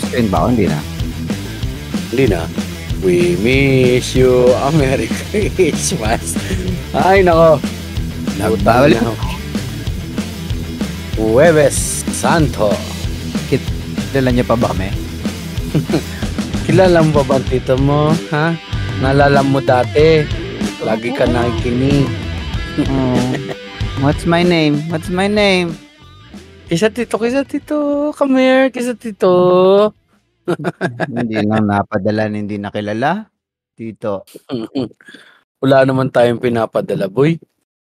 Spain ba ako? Hindi na. Hindi na. We miss you. Merry Christmas. Ay, nako. Nagbawal na. Huwebes Santo. Kilala niya pa ba kami? Kilala mo ba tito mo? Ha? Nalala mo dati? Lagi ka nakikinig. What's my name? What's my name? Kisa tito. Come here, kisa tito. Hindi lang napadala, hindi nakilala. Tito. Wala naman tayong pinapadala, boy.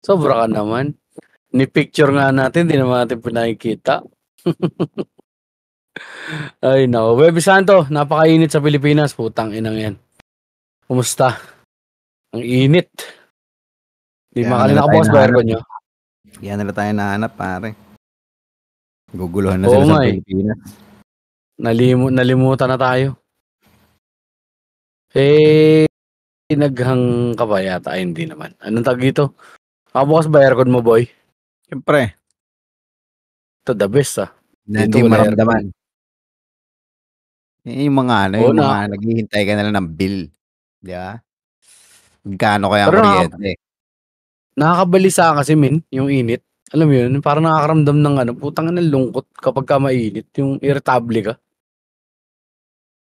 Sobra ka naman. Ni-picture nga natin, di naman natin pinakikita. Ay, no. Huwebes Santo, napakainit sa Pilipinas. Putang inang yan. Kumusta? Ang init. Di makali nakabukas ba aircon nyo? Yan nila tayo nahanap, pare. Guguluhan na sila sa Pilipinas. Nalimutan na tayo. Naghang ka ba yata? Ay, hindi naman. Anong tag dito? Nakabukas ba aircon mo, boy? Siyempre. Ito the best, Hindi maramdaman. Yung mga mga naghihintay ka na lang ng bill. Di ba? Magkano kaya ang kuryente? Nakakabalisa kasi, yung init. Alam mo yun, parang nakakaramdam ng putang ng lungkot kapag ka mainit. Yung irritable ka.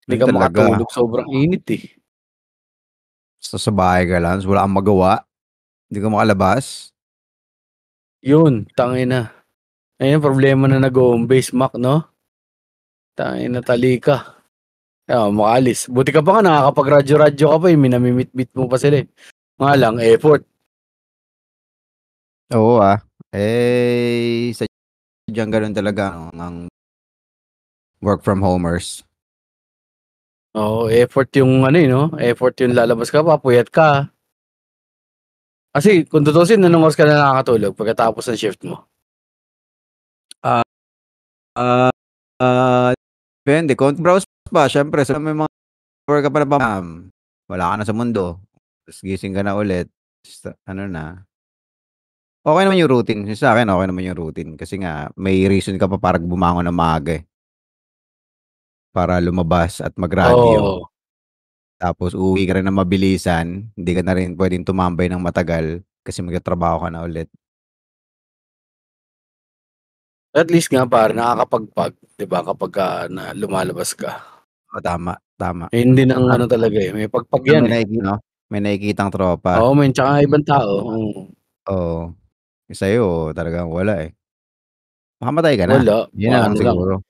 Hindi ka makatulog. Sobrang init eh. Sa bahay ka lang, wala kang magawa. Hindi ka makalabas. Yun, tangina. Ayun, problema na nag-home base, Mac, no? Tangina, tali ka. Makalis. Buti ka pa nga, nakakapag-radyo-radyo ka pa eh. Minamimit-mit mo pa sila eh. Nga lang, effort. Oo sadyang ganun talaga ang work from homers. Oo, effort yung no? Effort yung lalabas ka, papuyat ka. Kasi kung tutusin, anong oras ka na nakakatulog pagkatapos ng shift mo? Depende. Kung browse pa, syempre, sa may mga work ka pa na wala ka na sa mundo. Tapos gising ka na ulit. Okay naman yung routine. Sa akin, okay naman yung routine. Kasi nga, may reason ka pa para bumangon ng maaga eh. Para lumabas at mag-radio. Tapos uuwi ka rin ng mabilisan. Hindi ka na rin pwedeng tumambay ng matagal kasi magtatrabaho ka na ulit. At least nga para nakakapagpag, 'di ba, kapag lumalabas ka. Tama. Hindi nang talaga eh. May pagpag yan eh. May nakikitang tropa. Oo, may tsaka ibang tao. Oo. Sa'yo, talagang wala eh. Makamatay ka na. Wala. Yun na lang siguro.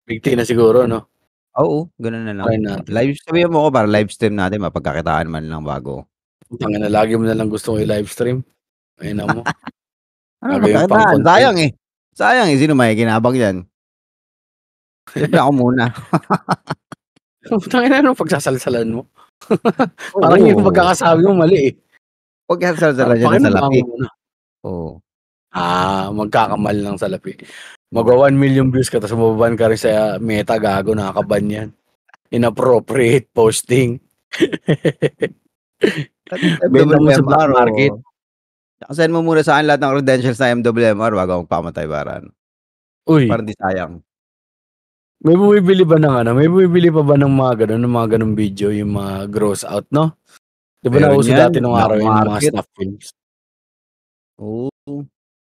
Bigti na siguro, no? Oo, ganun na lang. Sabihin mo ko para live stream natin, mapagkakitaan man lang bago. Tangina, lagi mo na lang gustong i-live stream. Ayun na mo. Pagkakitaan, sayang eh. Sino makikinabang yan? Siyempre ako muna. Tangina, pagsasalsalan mo? Parang yung pagkakasabi mo mali eh. Pagsasalsalan yan sa salapi. Oo. Magkakamal lang sa lapi. Magwa 1 million views ka tapos mababan ka rin sa Meta, gago, nakakaban yan. Inappropriate posting. Benta mo sa black market. Send mo muna sa akin lahat ng credentials sa MWMR bago ako magpamatay para parang di sayang. May bumibili ba ng May bumibili pa ba ng mga ganun video, yung mga gross out, no? Di ba nauso dati nung araw yung mga snuff films? Oo.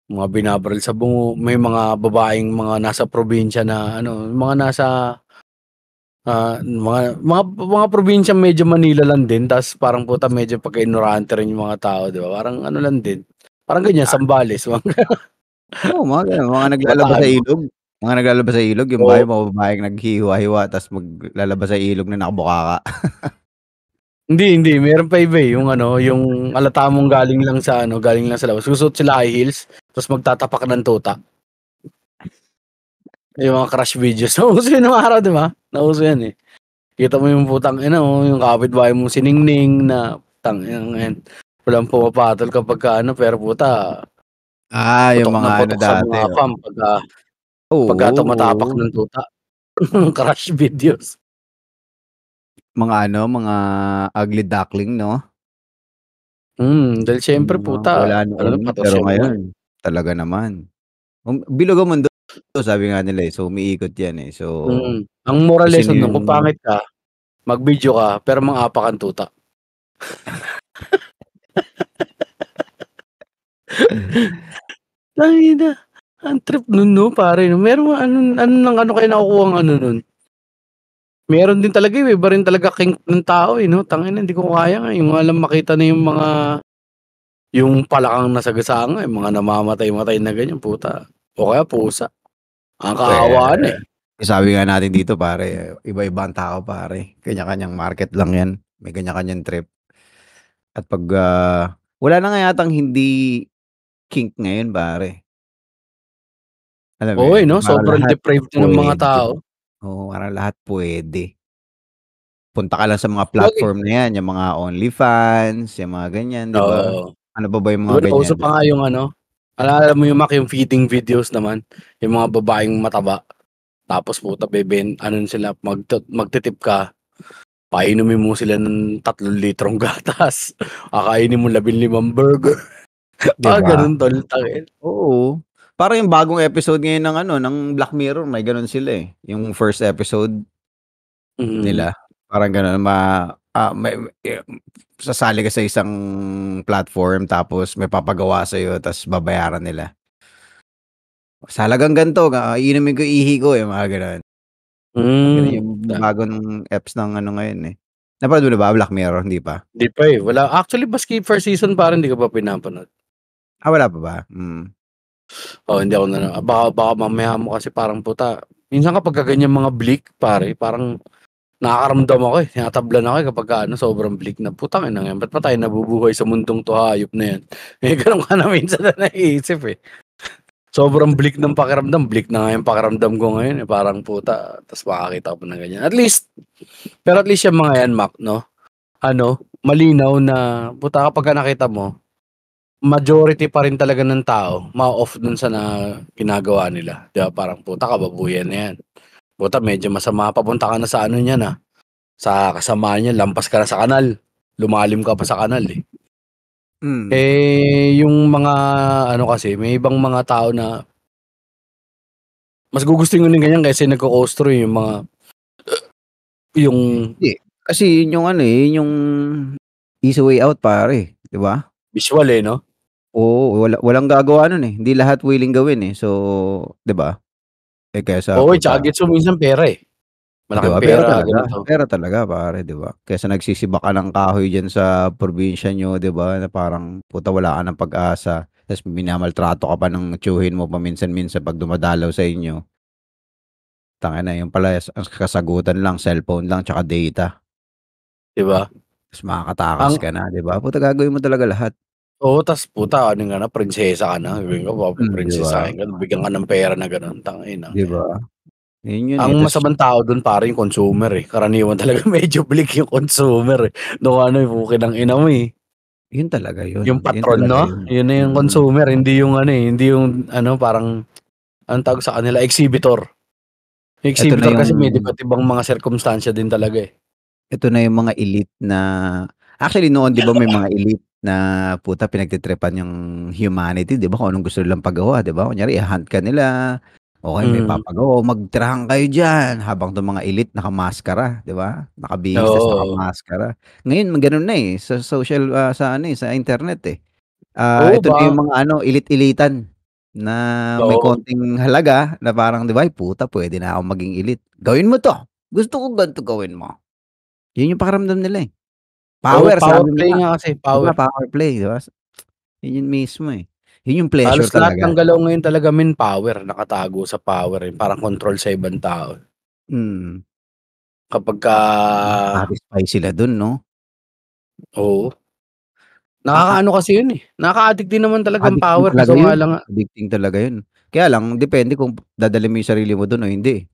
Mga binabaril sa bungo, may mga babaeng mga nasa probinsya na mga nasa mga probinsya medyo Manila lang din, tas parang puta medyo pagka-ignorante rin yung mga tao, di ba? Parang lang din. Parang ganyan, Sambales. Oo, mga naglalaba sa ilog. Mga naglalaba sa ilog, yung mga babaeng naghihiwa-hiwa tas maglalaba sa ilog na nakabukaka. Hindi. Meron pa iba eh. Yung yung alata mong galing lang sa labas. Susuot sila high heels, tapos magtatapak ng tuta. Yung mga crush videos. Nauso yun ng araw, di ba? Nauso yan eh. Kita mo yung putang yung kapitbahay mong siningning na putang walang pumapatol kapag pero puta. Yung mga putok dati. Sa mga fam pagka tumatapak ng tuta. Crush videos. Mga ugly duckling, no? Dahil syempre puta. Wala noon, pero ngayon, talaga naman. Bilog ang mundo sabi nga nila, so umiikot yan, So Ang moral kung sino lesson dun kung yung pangit ka, mag-video ka pero mang-apa kang tuta. Tangina, ang trip nun 'no, pare 'no. Meron ano kayo nakukuhang ano nun? Meron din talaga, iba rin talaga kink ng tao, no. Tangina hindi ko kaya nga, yung nga lang makita na yung palakang nasagasaan nga, yung mga namamatay-matay na ganyan, puta. O kaya pusa. Ang kaawaan, eh. Sabi nga natin dito pare, iba-iba ang tao pare, kanya-kanyang market lang yan, may kanya-kanyang trip. At 'pag, wala na nga yatang hindi kink ngayon pare. Alam mo Oo, yun, no, parang sobrang lahat depraved na ng mga puwede. tao. Oo, parang lahat puwede. Punta ka lang sa mga Sabagay, platform na yan, yung mga OnlyFans, yung mga ganyan, 'di ba? oo. Ano pa ba yung 'Di ba mga nauso ganyan? pa nga yung ano, naalala mo yung Mac, yung feeding videos naman, yung mga babaeng mataba, tapos puta ano sila, magtitip ka, painumin mo sila ng 3 litrong gatas, kakainin mo 15 burger. 'Di ba? Gano'n tol, tangina. Oo. Parang yung bagong episode ngayon ng ng Black Mirror may gano'n sila, yung first episode Mm. nila, parang gano'n may sasali ka sa isang platform tapos may papagawa sa'yo ta's babayaran nila. Sa halagang gan'to, iinumin ko ihi ko, mga gano'n. Gano'n yung Ta bagong apps ng ngayon, Napanood mo na ba Black Mirror, hindi pa? Hindi pa, eh, wala actually maski first season parang hindi ko pa pinapanood. Wala pa ba? Hmm. Oo, hindi ako baka mamaya mo kasi parang puta, minsan kapagka ganyang mga bleak pare, parang nakakaramdam ako, tinatablan ako, kapagka ano sobrang bleak na, putangina nga ba't pa tayo nabubuhay sa mundong 'to, hayop na 'yan. Gano'n ka na minsan na naiisip, eh. Sobrang bleak ng pakiramdam, bleak na nga yung pakiramdam ko ngayon, parang puta ta's makakita ko pa ng ganyan. Pero at least yung mga 'yan Mac 'no, ano, malinaw na puta kapagka nakita mo, majority pa rin talaga ng tao ma-off dun sa ginagawa nila, 'di ba? Parang puta kababuyan na 'yan, puta medyo masama, papunta ka na sa ano niyan, sa kasamaan niyan, lampas ka na sa kanal, lumalim ka pa sa kanal, eh. Mm. Yung mga ano kasi, may ibang mga tao na mas gugustuhin ko ng ganyan kaysa yung nagko-costro, yung Hindi, kasi yun yung yun yung easy way out pare, 'di ba? visual, eh, 'no? Oo, walang gagawa nun, hindi lahat willing gawin, So, 'di ba? Kaysa Oo, tsaka puta gets mo minsan pera, eh. 'di Malaking ba pera, ganito. pera talaga pare, 'di ba? Kaysa nagsisibak ka ng kahoy diyan sa probinsya niyo, 'di ba, na parang puta wala ka ng pag-asa, ta's minamaltrato ka pa ng tiyuhin mo paminsan-minsan 'pag dumadalaw sa inyo. Tangina yun pala ang kasagutan lang cellphone lang tsaka data, 'Di ba? ta's makakatakas Ang ka na, 'di ba? Puta gagawin mo talaga lahat. Oo, ta's puta ano ka na, prinsesa ka na, sabihin ko 'Di ba? papaprinsesahin ka, bigyan ka ng pera na gano'n, tangina. 'Di ba? Yun yun, Ang ta's masamang tao dun pare yung consumer, eh, karaniwan talaga medyo bleak yung consumer, eh, nung ano, puking ina mo, eh, yung yun patron talaga 'no, yun. yun na yung Mm. consumer, hindi yung ano, hindi yung ano parang anong tawag sa kanila, exhibitor. Yung Eto na exhibitor yung kasi may iba't ibang mga sirkumstansya din talaga, eh. Ito na yung mga elite na actually noon 'di ba may mga elite na puta pinagtitripan yung humanity 'di ba kung anong gusto nilang pagawa 'di ba? Kunyari i-hunt ka nila, okey may Mm. papagawa, "Magtirahan kayo diyan." Habang itong mga elite nakamaskara 'di ba? Nakabihis ta's Oo, nakamaskara. Ngayon gano'n na, sa social, sa sa internet, oo Ito na ba yung mga elite-ilitan na may oo, konting halaga na parang 'di ba, "Ay puta puwede na akong maging elite. Gawin mo 'to, gusto ko ganito gawin mo." Yun yung pakiramdam nila, oo, Power power sabi mo play nga, nga kasi, 'di ba power. power play, 'di ba? Yun yun mismo, Yun yung pleasure Halos lahat talaga. ng galaw ngayon talaga power, nakatago sa power, eh, parang control sa ibang tao. Mm, Kapagka satisfy sila dun 'no? Oo, Ah, nakakaano kasi yun, eh, nakaka-addict din naman talagang addicting power talaga kaso nga yun, lang nga addicting talaga yun. Kaya lang depende kung dadalhin mo yung sarili mo dun o hindi,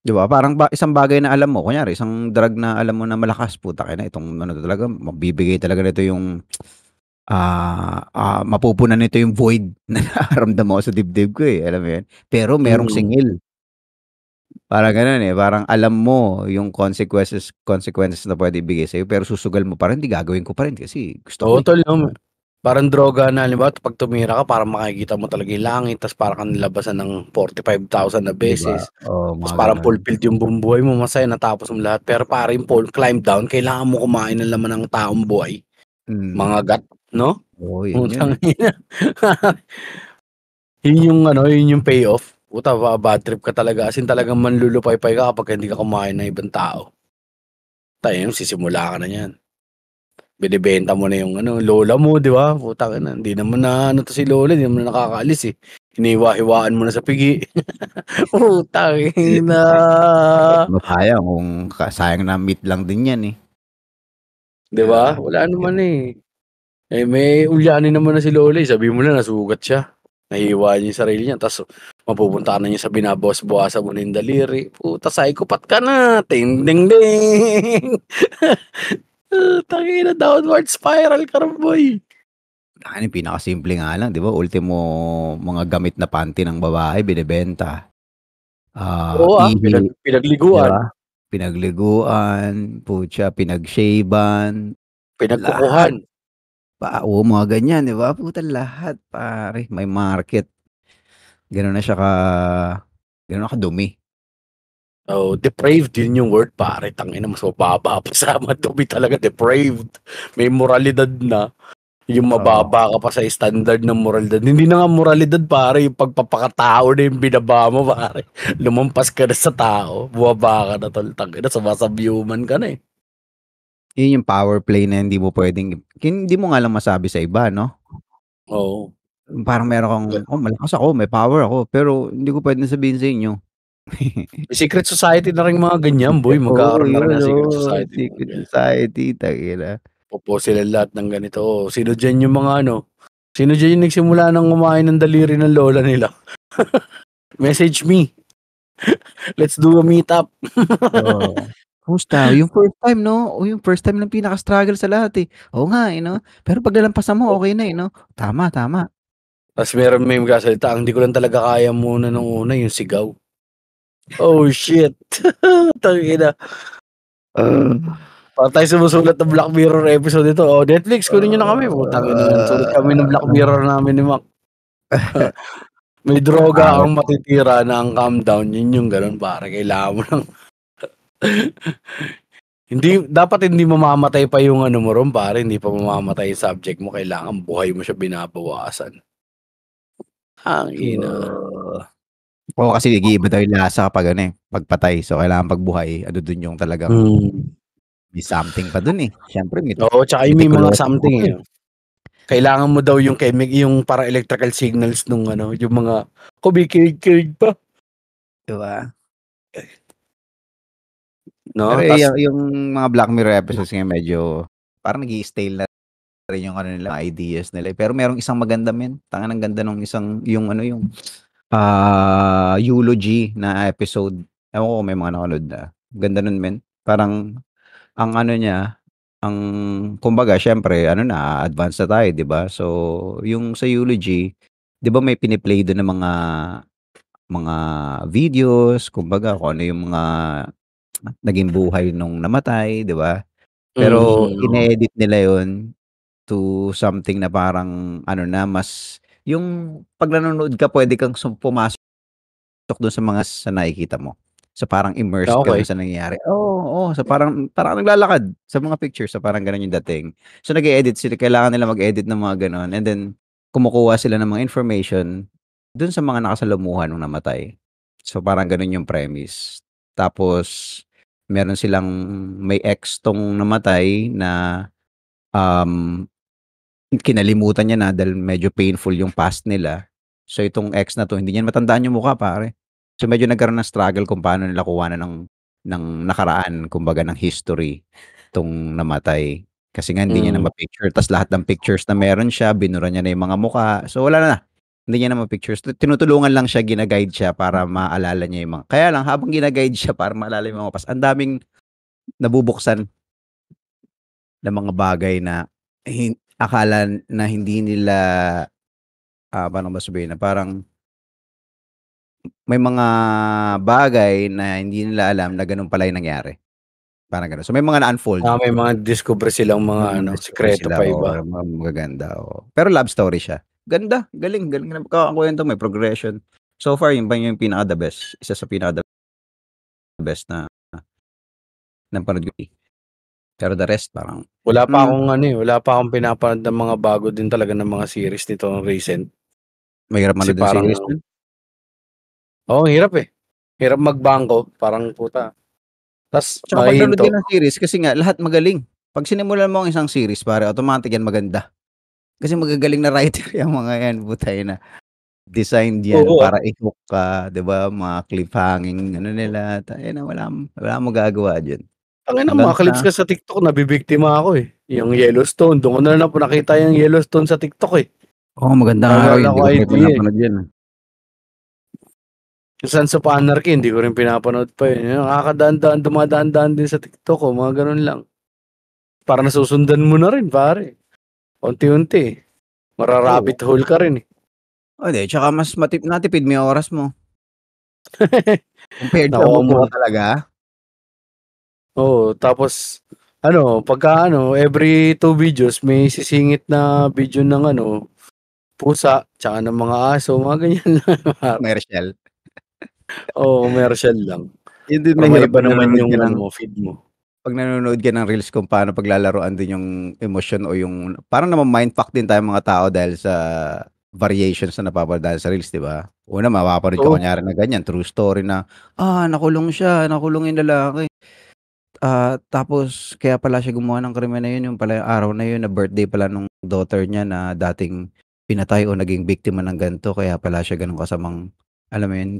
'di ba? Parang isang bagay na alam mo kunyari isang drug na alam mo na malakas, putang ina itong talaga magbibigay talaga nito yung, mapupunan nito yung void na nararamdam ako sa dibdib ko, alam mo yun? Pero merong mm. singil. Parang gano'n, parang alam mo yung consequences consequences na puwede ibigay sa'yo pero susugal mo pa rin, "Hindi gagawin ko pa rin kasi gusto ko, Oo, tol 'no, Parang droga na halimbawa 'pag tumira ka parang makikita mo talaga yung langit tas para kang nilabasan ng 45,000 na 'Di ba? beses. Oo, Tas mga parang gano'n. fulfilled yung buong buhay mo, masaya natapos mo lahat. Pero pare yung climb down kailangan mo kumain ng laman ng taong buhay, mangagat, 'no? Oo, yun, Putang eh. ina. Yun yung payoff. Puta bad trip ka talaga as in talagang manlulupaypay ka kapagka hindi ka kumain ng ibang tao. Sisimula ka na niyan. Binebenta mo na yung lola mo, 'di ba? Putang ina, hindi naman na ano 'to si lola, hindi naman nakakaalis, eh. Hiniwa-hiwaan mo na sa pigi. Putang ina. Sayang kung sayang na meat lang din 'yan, eh. 'Di 'Di ba? ba? Wala naman, eh. May ulyanin naman na si lola, eh, sabihin mo na nasugat siya. Nahiwa niya yung sarili niya ta's mapupunta ka na niya sa binabawas-bawasan mo na yung daliri. Puta psychopath ka na, ting ding ding. Putang ina, downward spiral ka na boy. Pinakasimple nga lang, 'di ba, ultimo mga gamit na panty ng babae binebenta. Oo, Ihi, 'di pinagliguan, ba? Pinagliguan, pinag-shaven, lahat pinagkukuhan. oo, mga ganyan, 'di ba? Puta lahat pare, may market. Gano'n na siya gano'n na kadumi. Oh, depraved yun yung word pare, tangina mas mababa pa sa madumi talaga, depraved. May moralidad na, yung Oo. mababa ka pa sa standard ng moralidad. Hindi na nga moralidad pare, yung pagpapakatao na yung binaba mo pare. Lumampas ka na sa tao, bumaba ka na tol, tangina sumasabyuman ka na, eh. Yun yung power play na hindi mo puwedeng hindi mo nga lang masabi sa iba 'no? Oo. Parang meron kang, "Oh, malakas ako, may power ako, pero hindi ko puwedeng sabihin sa inyo." May secret society na ring mga ganyan boy, Oo, magkakaroon na rin yun, ng secret oo, society mga secret ganyan. society, tangina. Po-post sila lahat ng ganito, sino diyan yung mga sino diyan yung nagsimula ng kumain ng daliri ng lola nila? Message me, let's do a meetup. Oo. Kamusta yung first time 'no? Yung first time lang pinaka-struggle sa lahat, eh. Oo nga, eh, 'no? Pero 'pag nalampasan mo okey na, eh, 'no? Tama, tama. Tas may magsasalita, "Ang di ko lang talaga kaya muna nung una yung sigaw." Oh shit, tangina. Parang tayo sumusulat ng Black Mirror episode nito, "Oh Netflix kunin niyo na kami." Putang ina, nagsulat kami ng Black Mirror namin ni Mac. May droga Awet. kang matitira na ang calm down, yun yung gano'n pare kailangan mo ng hindi mamamatay pa yung mo ron pare, hindi pa mamamatay yung subject mo, kailangan buhay mo siya binabawasan. Tangina. Oo, kasi nag-iiba daw yung lasa kapag ano, eh, 'pag patay. So, kailangan 'pag buhay, dun yung talagang Hmm. may something pa dun, eh. Siyempre Oo, tsaka yung may mga meticuloso something, ako, eh. eh. Kailangan mo daw yung yung parang electrical signals nung yung mga kumikilig-kilig pa, 'Di ba? 'no? Pero, Tas yung mga Black Mirror episodes ngayon medyo parang nag-i-stale na rin yung nila, ideas nila, eh. Pero merong isang maganda men, tangina ang ganda nung isang yung eulogy na episode. Ewan ko kung may mga nakanood na. Ganda nun men. Parang ang niya, ang kumbaga siyempre na advance na tayo 'di ba? So, yung sa eulogy, 'di ba may pini-play dun na mga videos, kumbaga kung ano yung mga naging buhay nung namatay, 'di ba? Pero oo. ine-edit nila yun to something na parang mas yung 'pag nanonood ka puwede kang pumasok dun sa nakikita mo. So, parang immersed ka dun Okey. sa nangyayari. Oo, oo. So, parang naglalakad sa mga pictures. So, parang gano'n yung dating. So, nag-e-edit sila. Kailangan nila mag-edit ng mga gano'n and then kumukuha sila ng mga information dun sa mga nakasalamuha nung namatay. So, parang gano'n yung premise. Tapos meron silang may ex 'tong namatay na, um kinalimutan niya na dahil medyo painful yung past nila. So, itong ex na 'to hindi niya matandaan yung mukha pare. So, medyo nagkaroon ng struggle kung paano nila kuhanan ng nakaraan kumbaga ng history 'tong namatay. Kasi nga hindi niya na Hmm. ma-picture ta's lahat ng pictures na meron siya binura niya na yung mga mukha. So, wala na, hindi niya na ma-pictures. Tinutulungan lang siya, gina-guide siya para maalala niya yung mga kaya lang habang gina-guide siya para maalala yung mga past, ang daming nabubuksan na mga bagay na akala na hindi nila, paano ba sabihin, na parang may mga bagay na hindi nila alam na gano'n pala yung nangyari. Parang gano'n. So, may mga na-unfold. May mga discover silang mga Discover sikreto sila, pa iba. mga magaganda, oo. Pero love story siya. Ganda, galing na pagkakakuwento, may progression. So far, yun pa yung pinaka the best, isa sa pinaka the best na napanood ko. Pero the rest parang Wala pa akong pinapanood ng mga bago din talaga ng mga series nitong recent. Mahirap Kasi manood ng parang series dun? Oo, hirap eh. Hirap magbangko, parang puta. Tas Tsaka 'pag nanonood ka mahihinto. ng series kasi nga lahat magaling. 'Pag sinimulan mo ang isang series pare automatic yan maganda. Kasi magagaling na writer yang mga yan, putang ina. Designed yan Oo, para i-hook ka, 'di ba, mga cliffhanging ano nila, tangina wala kang magagawa diyan. tangina Hanggang mga clips sa kasi sa TikTok nabibiktima ako eh. Yung Yellowstone, dun ko na lang po nakita yung Yellowstone sa TikTok eh. oo, maganda nga raw Wala yun, akong hindi ko pa idea eh. pinapanood yan. Yung Sons of Anarchy, hindi ko rin pinapanood pa yun. Yung nakakadaan-daan, dumadaan-daan din sa TikTok ko, mga ganun lang. Para nasusundan mo na rin, pare. Unti-unti. Oo. Mara-rabbit hole ka rin eh. Oh, hindi, tsaka mas natipid mo yung oras mo. Compared sa Nakuha mo. bubuo ka talaga. Oo, tapos pagka every 2 videos may sisingit na video ng pusa, tsaka ng mga aso, mga ganyan lang. Commercial. Oo, commercial lang. Yun din Para mahirap maiba 'pag naman nanonood yung ka ng mo, feed mo. 'pag nanonood ka ng reels kung paano paglalaruan din yung emosyon o yung parang nama-mindfuck din tayong mga tao dahil sa variations na napapanood dahil sa reels, 'di ba? Una, mapapanood ka Oo, kunyari na ganyan, true story na, nakulong siya, nakulong yung lalaki. Tapos kaya pala siya gumawa ng krimen na yun, yung pala yung araw na yun na birthday pala nung daughter niya na dating pinatay o naging biktima ng ganito, kaya pala siya gano'n kasamang alam mo yun,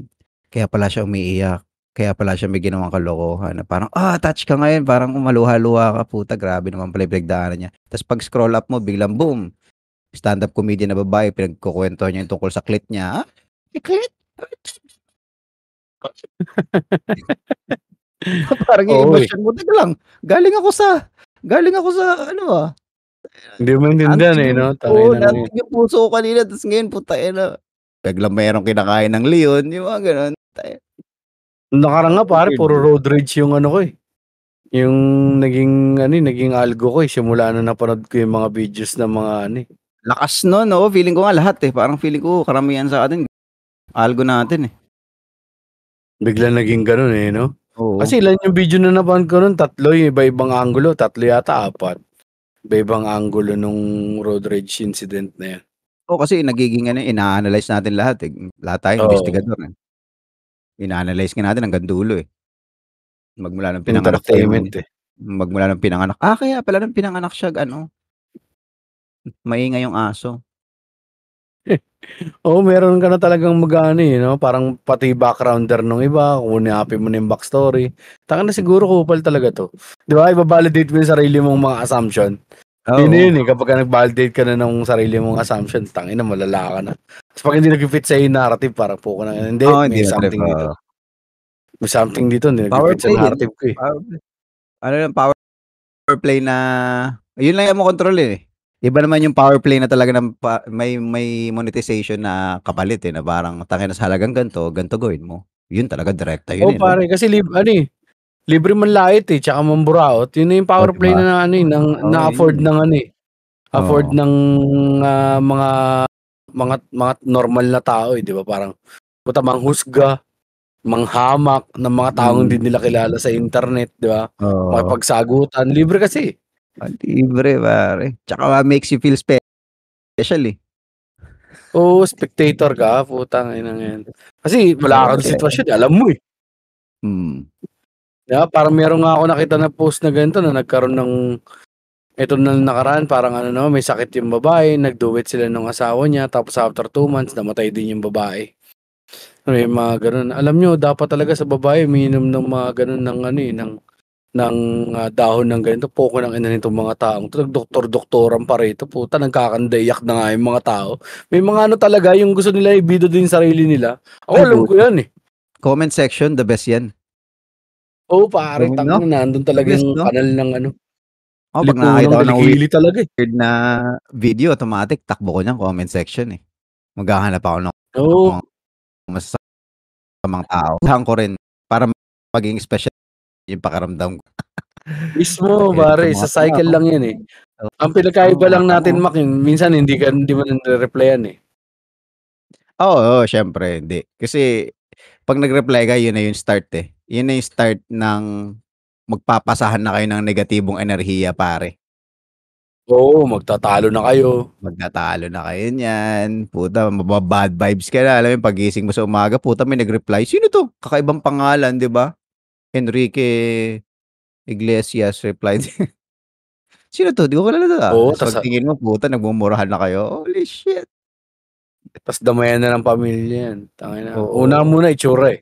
kaya pala siya umiiyak, kaya pala siya may ginawang kalokohan na parang, touch ka ngayon, parang maluha-luha ka, puta grabe naman pala yung pinagdaanan niya. Ta's 'pag scroll up mo biglang boom, stand-up comedian na babae pinagkukuwentuhan niya yung tungkol sa clit niya, may clit? Parang yung oo, eh. emosyon mo, teka lang, galing ako sa ano, Hindi mo maintindihan, naantig eh, yung 'no? oo, Tanginang naantig yung puso ko kanina ta's ngayon putangina, biglang merong kinakain ng leon, yung mga gano'n. nakaraan nga pare Weird. puro road rage yung ko, eh, yung naging algo ko, eh, simula nung napanood ko yung mga videos ng mga Lakas nun, oo, feeling ko nga lahat, parang feeling ko karamihan sa atin algo natin, biglang naging gano'n, eh, 'no? oo. Kasi ilan yung video na napanood ko nun, 3 yung iba-ibang anggulo, 3 yata, 4. Iba-ibang anggulo nung road rage incident na 'yan. Oo, kasi nagiging ano, ina-analyze natin lahat, lahat tayo Oo, imbestigador, ina-analyze nga natin hanggang dulo, magmula nung pinanganak pa entertainment, yung eh. magmula nung pinanganak, kaya pala nung pinanganak siya ano, maingay yung aso. Oo, meron ka na talagang eh, 'no, parang pati backgrounder nung iba, kung hanapin mo na yung backstory. Tangina siguro kupal talaga 'to. 'Di ba, iba-validate mo yung sarili mong mga assumption. Yun na Oo, yun, eh, kapagka nag-validate ka na ng sarili mong assumption, tangina malala ka na. Ta's 'pag hindi nagfi-fit sa'yo yung narrative parang pukang ina, hindi, oo, hindi may na trip, something dito. oo. May something dito, hindi Power nagfi-fit sa play din, narrative ko, eh. power play. Ano lang power play na yun lang yung mo kontrolin, Iba naman yung power play na talaga ng may monetization na kapalit, na parang tangina sa halagang gan'to gawin mo. Yun talaga direkta yun, Oo, 'no? pare kasi libre manlait, eh, tsaka mamburaot. Yun na yung Oh, power 'di play ba? na ng Oo, yun na-afford yun. ng afford Oo, ng, mga normal na tao, eh, 'di ba? Parang puta manghusga, manghamak ng mga taong hindi mm, nila kilala sa internet, 'di ba? oo. Makipagsagutan, libre kasi. Libre pare, tsaka makes you feel special, Oo, spectator ka, putang inang 'yan. Kasi wala kang Kaya sitwasyon, eh, alam mo, eh. mm. 'Di ba, parang meron nga ako nakita na post na ganito na nagkaroon ng eto na nakaraan parang naman may sakit yung babae, nag-duet sila nung asawa niya tapos after 2 months namatay din yung babae. May mga gano'n. Alam niyo dapat talaga sa babae umiinom ng mga gano'n ng ng, dahon ng ganito, poko ng ina nitong mga taong 'to, nagdoktor-doktoran pa rito, puta nagkakandiyak na nga yung mga tao. May mga talaga yung gusto nila ibida din yung sarili nila. Ako Ay alam ko puta, 'yan, eh. comment section the best yan. Oo, pare Comment 'no? tangina nandun The talaga best yung 'no? kanal ng Ako 'pag nakakita lipunang ko ng kilikili talaga, eh. weird na video automatic takbo ko niyan comment section, Maghahanap ako ng Oo, mga masasamang tao. Ko rin para maging special yung pakiramdam ko. Mismo Ayun, pare, sa tumakbo na cycle ako. lang 'yan, eh. Oo, Ang pinagkaiba lang mga natin Mac, yung minsan hindi mo na nire-replyan, eh. oo, siyempre hindi. Kasi 'pag nag-reply ka yun na yung start, eh. Yun na yung start ng magpapasahan na kayo ng negatibong enerhiya pare. Oo, magtatalo na kayo. Magtatalo na kayo niyan, puta maba-bad vibes ka na, alam mo yun paggising mo sa umaga, puta may nag-reply, sino 'to? Kakaibang pangalan, 'di ba? Enrique Iglesias replied. Sino 'to? 'Di ko kilala 'to, Oo, ta's pagtingin mo puta nagmumurahan na kayo, holy shit. tas damayan na ng pamilya 'yan, tangina. Una Oo, muna itsura, eh.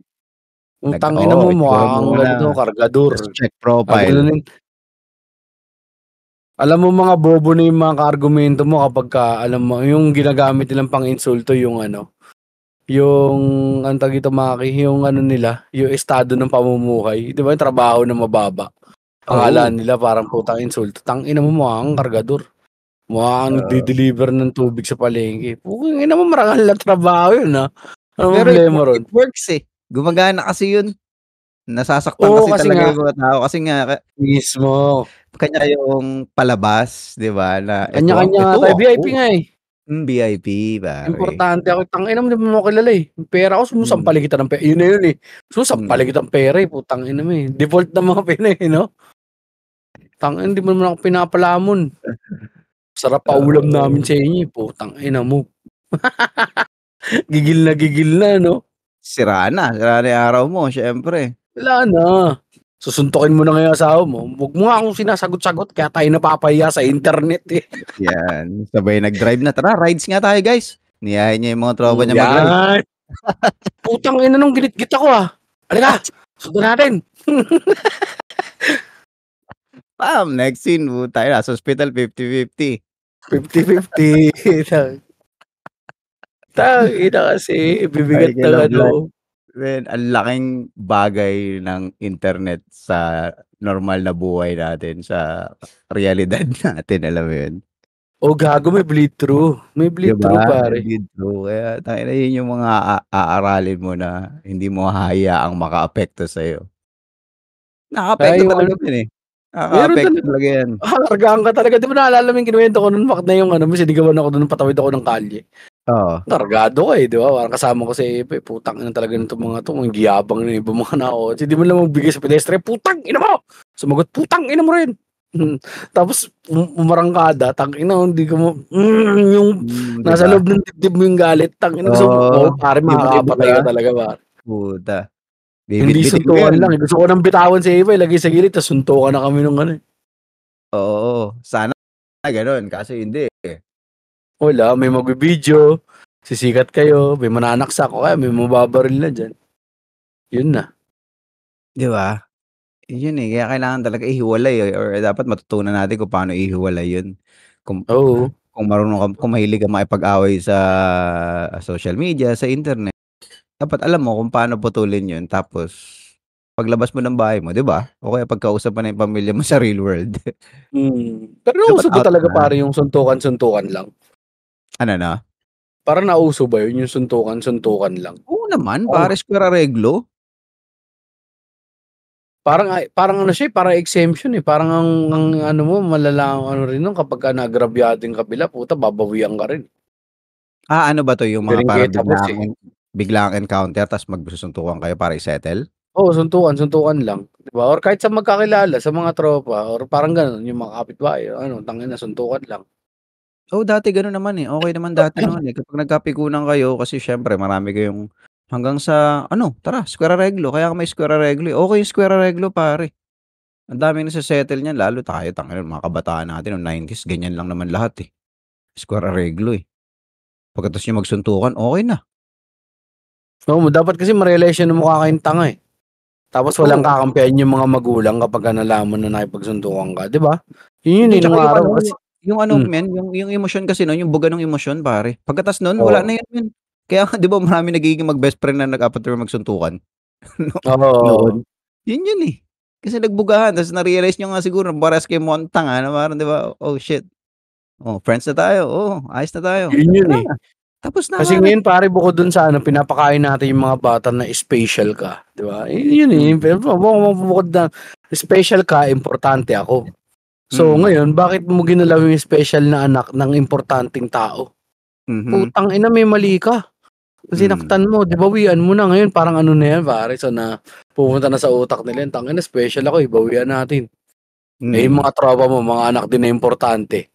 Putangina mo itsura mukha kang muna, ganito, ta's kargador. check profile. Gaganunin. Alam mo mga bobo na yung mga kaargumento mo kapagka alam mo yung ginagamit nilang pang-insulto yung ano, yung anong tawag dito, Maki, yung ano nila, yung estado ng pamumuhay, 'di ba, yung trabaho na mababa. Akala Oo, nila parang putang insulto, tangina mo mukha kang kargador. Mukha kang oo. nagde-deliver ng tubig sa palengke. Putangina mo marangal na trabaho yun, Anong Pero problema ron? it works, eh, gumagana kasi yun. Nasasaktan Oo, kasi kasi talaga nga yung mga tao kasi nga mismo. kanya yung palabas, 'di ba, na Kanya-kanya nga ito tayo, VIP ako. nga, eh. VIP pare. Importante ako, tangina mo di mo ako kilala, eh. Yung pera ko Hmm, sumusampalin kita ng yun na yun, eh. mm. Susampalin kitang pera, eh, putangina mo, eh. Default ng mga Pinoy, 'no? Tangina hindi mo naman ako pinapalamon. Sarap pa ulam namin Oo, sa inyo, eh, putangina mo. Gigil na, 'no? sira na yung araw mo siyempre. Wala na. Susuntukin mo na nga yung asawa mo. Wag mo nga akong sinasagot-sagot kaya tayo napapahiya sa internet, eh. Yan, sabay nag-drive na, "Tara rides nga tayo guys." Niyaya niya yung mga tropa niya mag-ride. Yan. Putang ina nung ginitgit ako, "Halika, sundan natin." Next scene tayo nasa ospital 50-50. 50-50. Tangina kasi bibigat Michael ng ano. Oblak. Man, ang laking bagay ng internet sa normal na buhay natin, sa realidad natin, alam mo yun? Oh, gago may bleed through. May 'Di bleed through ba? pare. Indeed true. Kaya tangina yun yung mga aaralin mo na hindi mo hahayaang makaapekto sa'yo. Kaya Nakakaapekto yung talaga ano, yun, eh. meron Nakakaapekto talaga. talaga yan. Kakargahan ka talaga. Di ba naalala mo yung kinuwento ko nun, Mac, na yung ano, sinigawan ako dun, patawid ako ng kalye. Oo. Kargado ka, eh, 'di ba? Parang kasama ko si Epe, putang ina talaga nitong mga 'to, ang giyabang ng ibang mga nakakotse, di man lang magbigay sa pedestre, "Putang ina mo!" Sumagot, "Putang ina mo rin." Tapos umarangkada, tangina hindi ko yung 'Di nasa ba? loob ng dibdib mo yung galit, tangina gusto mo Oo, pare 'di makakapatay ba? ka talaga pare. Puta, Hindi bibitbitin mo suntukan yun. lang, eh, gusto ko ng bitawan si Epe ilagay sa gilid tas suntukan na kami nung ano, eh. Oo, sana gano'n kaso hindi, eh. Wala, may magvi-video, sisikat kayo, may mananaksak o kaya may mababaril na diyan, yun na. 'Di ba? Yun, eh, kaya kailangan talaga ihiwalay, eh, or dapat matutunan natin kung paano ihiwalay yun. Kung Oo. kung marunong kung mahilig kang makipag-away sa social media, sa internet, dapat alam mo kung paano putulin yun tapos paglabas mo ng bahay mo, 'di ba? O kaya pagkausap mo na yung pamilya mo sa real world, Pero dapat nauso ba out talaga na. pare yung suntukan-suntukan lang? Ano na? Parang nauso ba yun, yung suntukan-suntukan lang? Oo naman, Oo nga. pares kuwera-reglo. Parang ano siya, eh, parang exemption, eh, parang ang ano mo malala ang ano rin nun kapagka naagrabyado yung kabila puta babawian ka rin. Ano ba 'to yung Hindi mga rin kayo parang tapos, eh. biglaang encounter ta's magsusuntukan kayo para i-settle? Oo, suntukan lang, 'di ba? Or kahit sa magkakilala, sa mga tropa or parang gano'n, yung mga kapitbahay, ano, tangina suntukan lang. Oo, dati gano'n naman, eh, okey naman dati no'n, eh, kapag nagkapikunan kayo kasi siyempre marami kayong hanggang sa ano, tara square-areglo, kaya nga may square-areglo, eh, okey yung square-areglo pare. Ang daming nase-settle niyan lalo tayo tangina mga kabataan natin nung 90s ganyan lang naman lahat, eh, square-areglo, eh. Pagkatapos niyo magsuntukan okey na. Oo, dapat kasi ma-realize niyo na mukha kayong tanga, eh. Tapos walang Oo, kakampihan yung mga magulang kapagka nalaman na nakipagsuntukan ka, 'di ba? Yun yun, hindi eh, tsaka nung yung ano, araw kasi yung ano hmm, men, yung emosyon kasi nun, yung buga ng emosyon pare. Pagkatas nun wala oo. na yan men. Kaya nga 'di ba maraming nagiging mag-best friend na after magsuntukan no Oo. noon. Yun, eh. Kasi nagbugahan ta's na-realize niyo nga siguro na parehas kayong mukhang tanga na parang 'di ba, "Oh shit, oh friends na tayo, oo ayos na tayo." Yun yun, Wala eh. na. Tapos na Kasi pare. ngayon pare bukod dun sa pinapakain natin yung mga bata na special ka, 'di ba? Yun bukod na special ka, importante ako. So ngayon, bakit mo ginalaw yung special na anak ng importanteng tao? Putang ina, may mali ka. Sinaktan mo, di bawian mo na ngayon, parang ano na yan pare, so na pumunta na sa utak nila, tangina special ako, bawian natin. Yung mga tropa mo, mga anak din na importante.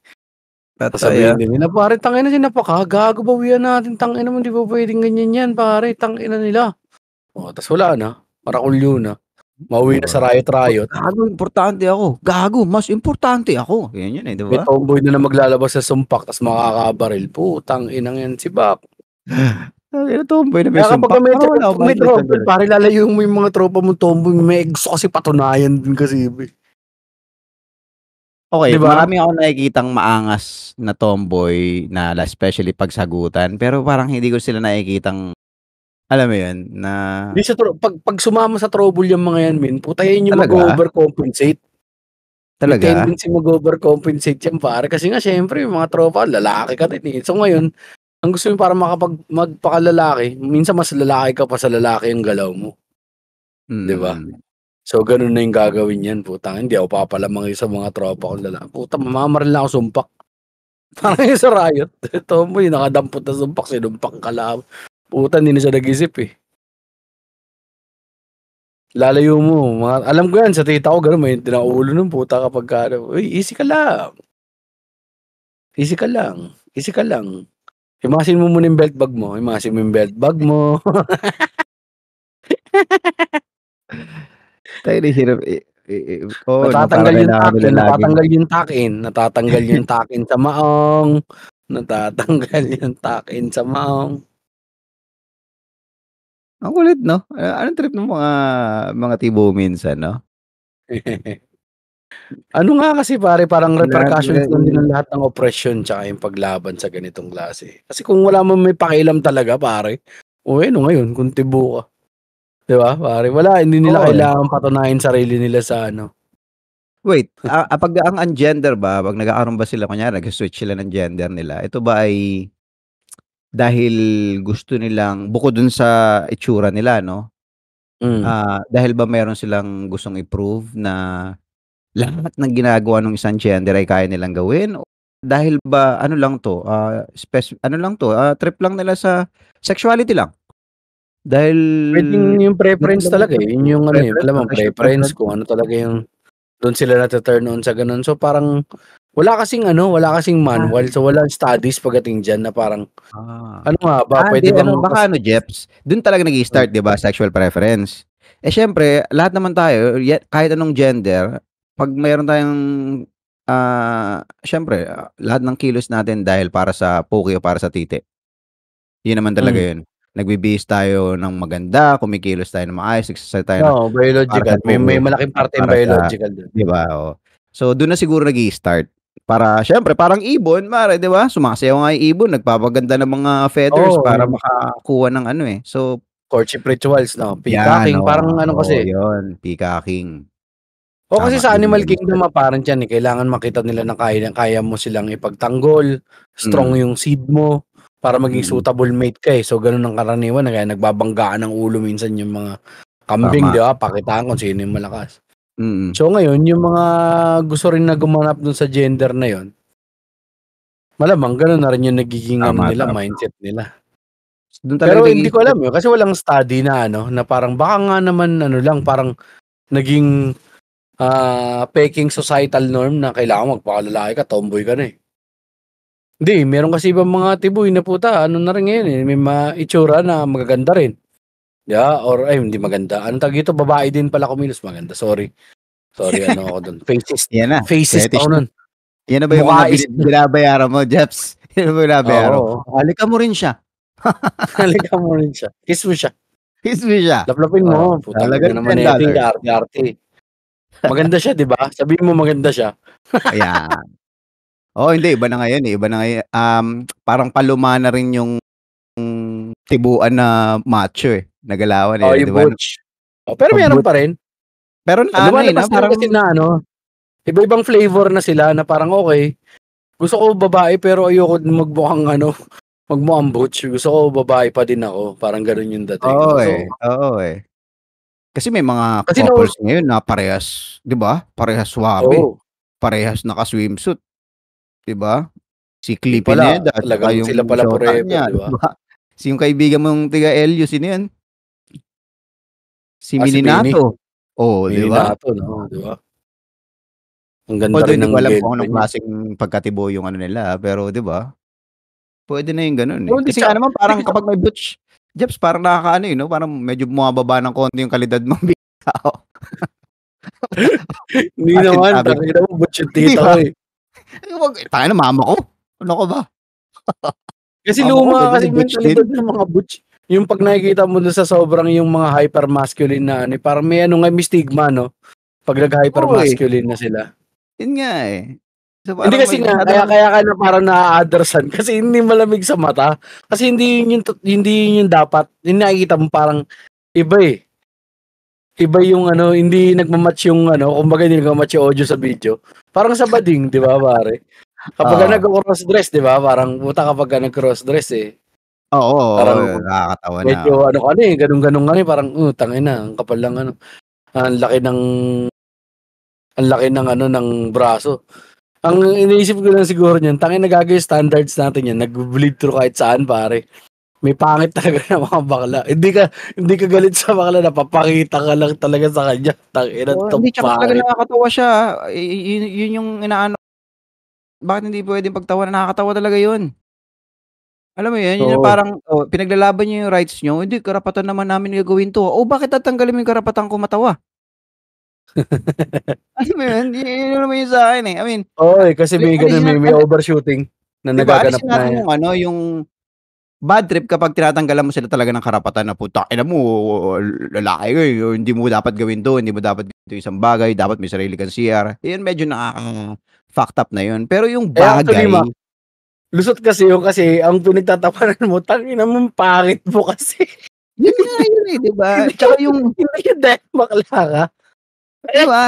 Sasabihin din nila, pare, tangina sinapa gago, bawian natin, tangina mo, di ba pwedeng ganyan yan, pare, tangina nila. Tas wala na, marakulyo na. Mauwi na sa riot-riot. Gago, importante ako. Gago, mas importante ako. Yan yun di ba? May tomboy na maglalabas sa sumpak, tas makakabaril. Putang inang yan si Bak. Tomboy na may sumpak. Kapag may tropa, pare lalayo mo yung mga tropa mo tomboy, may gusto kasi patunayan din kasi. Okay, diba? Marami ako nakikitang maangas na tomboy na especially pagsagutan, pero parang hindi ko sila nakikitang, alam mo yun, na... Di sa pag sumama sa trouble yung mga yan, min, putayin yung mag-overcompensate. Talaga? May tendency mag-overcompensate yan, pare. Kasi nga, syempre, yung mga tropa, lalaki ka din eh. So ngayon, ang gusto mo para magpakalalaki, minsan mas lalaki ka pa sa lalaki yung galaw mo. Diba? So, ganun na yung gagawin yan, putang. Hindi ako papalamang sa mga tropa ko lalaki. Putang, mamamaril na ako sumpak. Parang yung sa riot. Ito mo, yung nakadampot na sumpak, sinumpak ka lang. Putang, hindi na siya nag-isip eh. Lalayo mo. Alam ko yan, sa tita ko, ganun, may tinaulo ng puta kapag ka, uy, easy ka lang. Easy ka lang. Easy ka lang. Himasin mo muna yung belt bag mo. Himasin mo yung belt bag mo. Tayo na hirap natatanggal yung takin. Natatanggal yung takin sa maong. Natatanggal yung takin sa maong. Ang kulit, no? Anong trip ng mga tibo minsan, no? Ano nga kasi pare, parang repercussions din ng lahat ng oppression tsaka yung paglaban sa ganitong klase. Kasi kung wala mo may pakialam talaga, pare, ngayon, kung tibo ka. Diba, pare? Wala, hindi nila kailangan patunayan sarili nila sa ano. Wait, pag ang gender ba, pag nagkakaroon ba sila, kunyari, nag-switch sila ng gender nila, ito ba ay dahil gusto nilang, bukod dun sa itsura nila, no? Dahil ba meron silang gustong i-prove na lahat ng ginagawa ng isang gender ay kaya nilang gawin? O dahil ba, ano lang to, trip lang nila sa sexuality lang? Dahil... Pwedeng yung preference talaga eh. Yun yung ano yung alam mo, preference kung ano talaga yung doon sila na-turn on sa ganun. So parang wala kasing manual. So walang studies pagdating dyan na parang ano nga ba, pwede bang baka Jeps, doon talaga nag-i-start, 'di ba, sexual preference. Syempre, lahat naman tayo, kahit anong gender, pag mayroon tayong syempre, lahat ng kilos natin dahil para sa pogi o para sa titi. Yun naman talaga yun. Nagbibihis tayo ng maganda, kumikilos tayo ng maayos, nagsasalita tayo ng biological. May malaking parte yung biological doon. Di ba? So, doon na siguro nag-i-start. Para, syempre, parang ibon, di ba? Sumasayaw nga yung ibon, nagpapaganda ng mga feathers para makakuha ng ano eh. So, courtship rituals, no? Peacocking, parang ano kasi. Yun, peacocking. Kasi sa Animal Kingdom, parang yan eh, kailangan makita nila na kaya mo silang ipagtanggol, strong yung seed mo, para maging suitable mate ka eh. So, ganun ang karaniwan na kaya nagbabanggaan ng ulo minsan yung mga kambing, di ba? Pakitaan kung sino yung malakas. So, ngayon, yung mga gusto rin na gumanap dun sa gender na yon, malamang ganun na rin yung nagiging mindset nila. Pero hindi ko alam yun, kasi walang study na na parang baka nga naman parang naging peking societal norm na kailangan magpakalalaki ka, tomboy ka na eh. Hindi, meron kasi ibang mga tiboy na puta, ano na rin ngayon eh, may maitsura na magaganda rin. Yeah, or hindi maganda. Anong tag ito? Babae din pala kumilos, maganda. Sorry, ano ako doon. Faces. Yan na. Faces ako nun. Yan na ba yung mga binabayaran mo, Jeps? Yan na ba yung binabayaran mo? Halika mo rin siya. Halika mo rin siya. Kiss mo siya. Kiss mo siya. Laplapin mo. Puta ka naman natin, arte. Maganda siya, di ba? Sabihin mo maganda siya. Ayan. Hindi. Iba na ngayon eh. Iba na ngayon. Parang paluma na rin yung tibuan na macho eh. Nagalawan eh. Yung butch. Pero meron pa rin. Pero parang kasi na iba-ibang flavor na sila na parang okay. Gusto ko babae pero ayoko din magbukhang Wag mo ang butch, gusto ko babae pa din ako, parang gano'n yung dating. Oo, Gusto ko oo, Kasi may mga kasi couples ngayon na parehas, 'di ba? Parehas swabe, oo, parehas naka-swimsuit, 'di ba? Si yun Clippy pala Neda at saka talagang sila yung pala shota forever, niya, 'di 'di ba? ba? Yung kaibigan mong tiga LU, sino yun? Si Si Bini, Mininato. Oh, 'di Bini ba? Nato 'no, 'di ba? Ang ganda Although rin hindi ng ko alam kung anong girlfriend niya. klaseng pagkatibo yung ano nila, pero 'di ba? Puwede na yung gano'n, Oo, hindi Kasi nga naman hindi parang kapag may butch, Jeps parang nakakaano, 'no, parang medyo bumababa ng konti yung kalidad mong bilang tao. hindi naman, Masinsabi ko, tangina mo butch yung 'di tita ko, ba? eh. Wag tangina mama ko, ano ka ba? Kasi Mama ko luma pwede kasi mag-butch din. mentalidad ng mga butch. Yung 'pag nakikita mo dun sa sobrang yung mga hyper masculine na ano, parang may ano nga, may stigma 'no, 'pag nag-hyper Oo, masculine na sila. yun nga, So, Hindi parang kasi may nga masyado kaya ng kaya ka na parang naa-understand kasi hindi malamig sa mata. Kasi hindi yun yung dapat. Yung nakikita mo parang iba, eh. Iba yung ano, hindi nagma-match yung ano, kumbaga hindi nagma-match yung audio sa video. Parang sa bading, 'di ba pare? Kapagka oo. nagko-crossdress, 'di ba, parang puta kapagka nag-crossdress, eh, Oo, oo, parang nakakatawa na, medyo ano ka na, eh, gano'n-gano'n ka na, eh, parang, tangina ang kapal ng ano, ang laki ng ano, ng braso. Ang iniisip ko lang siguro niyan, tangina gago yung standards natin yan, nagbe-bleed through kahit saan pare. May pangit talaga na mga bakla. Hindi ka galit sa bakla, napapakita ka lang talaga sa kanya. Tangina oo, 'tong hindi tsaka talaga pangit. nakakatawa siya, yun yung inaano, bakit hindi puwedeng pagtawanan, nakakatawa talaga yun. Alam mo yun, yun yung Oo. parang, pinaglalaban niyo yung rights niyo, "Hindi karapatan naman namin gagawin 'to." Bakit tatanggalin mo yung karapatan ko matawa? Alam mo yun, yun naman yung sa'kin, I mean, Oo, eh, kasi may gano'n, alisin na may overshooting na 'di ba, nagaganap alisin natin na yung ano, yung bad trip kapag tinatanggalan mo sila talaga ng karapatan na, "Putang ina mo, lalaki ka, hindi mo dapat gawin 'to, hindi mo dapat gawin 'to isang bagay, dapat may sarili kang CR." Yun medyo nakaka-fucked up na yun. Pero yung eh, actually bagay, lusot kasi yun kasi ang pinagtatawanan mo, tangina mo ang pangit mo kasi. yun nga yun, 'di ba? Hindi Tsaka yung hindi yun dahil bakla ka. 'di ba?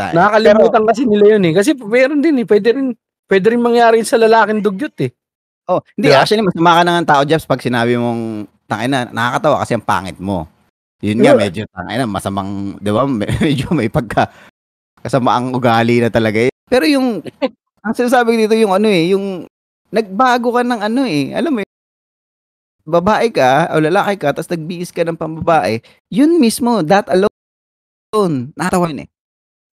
Pero Nakakalimutan kasi nila yun, eh, kasi meron din, eh, puwede rin mangyari sa lalaking dugyot, eh, 'di hindi ba? actually masama ka na ngang tao Jeps 'pag sinabi mong, "Tangina nakakatawa kasi ang pangit mo." Yun nga medyo tangina masamang 'di ba, medyo may kasamaang ugali na talaga, Pero yung ang sinasabi ko dito yung ano, yung nagbago ka ng ano, alam mo yun, babae ka o lalaki ka ta's nagbihis ka ng pambabae, yun mismo, that alone, nakakatawa yun, Oo,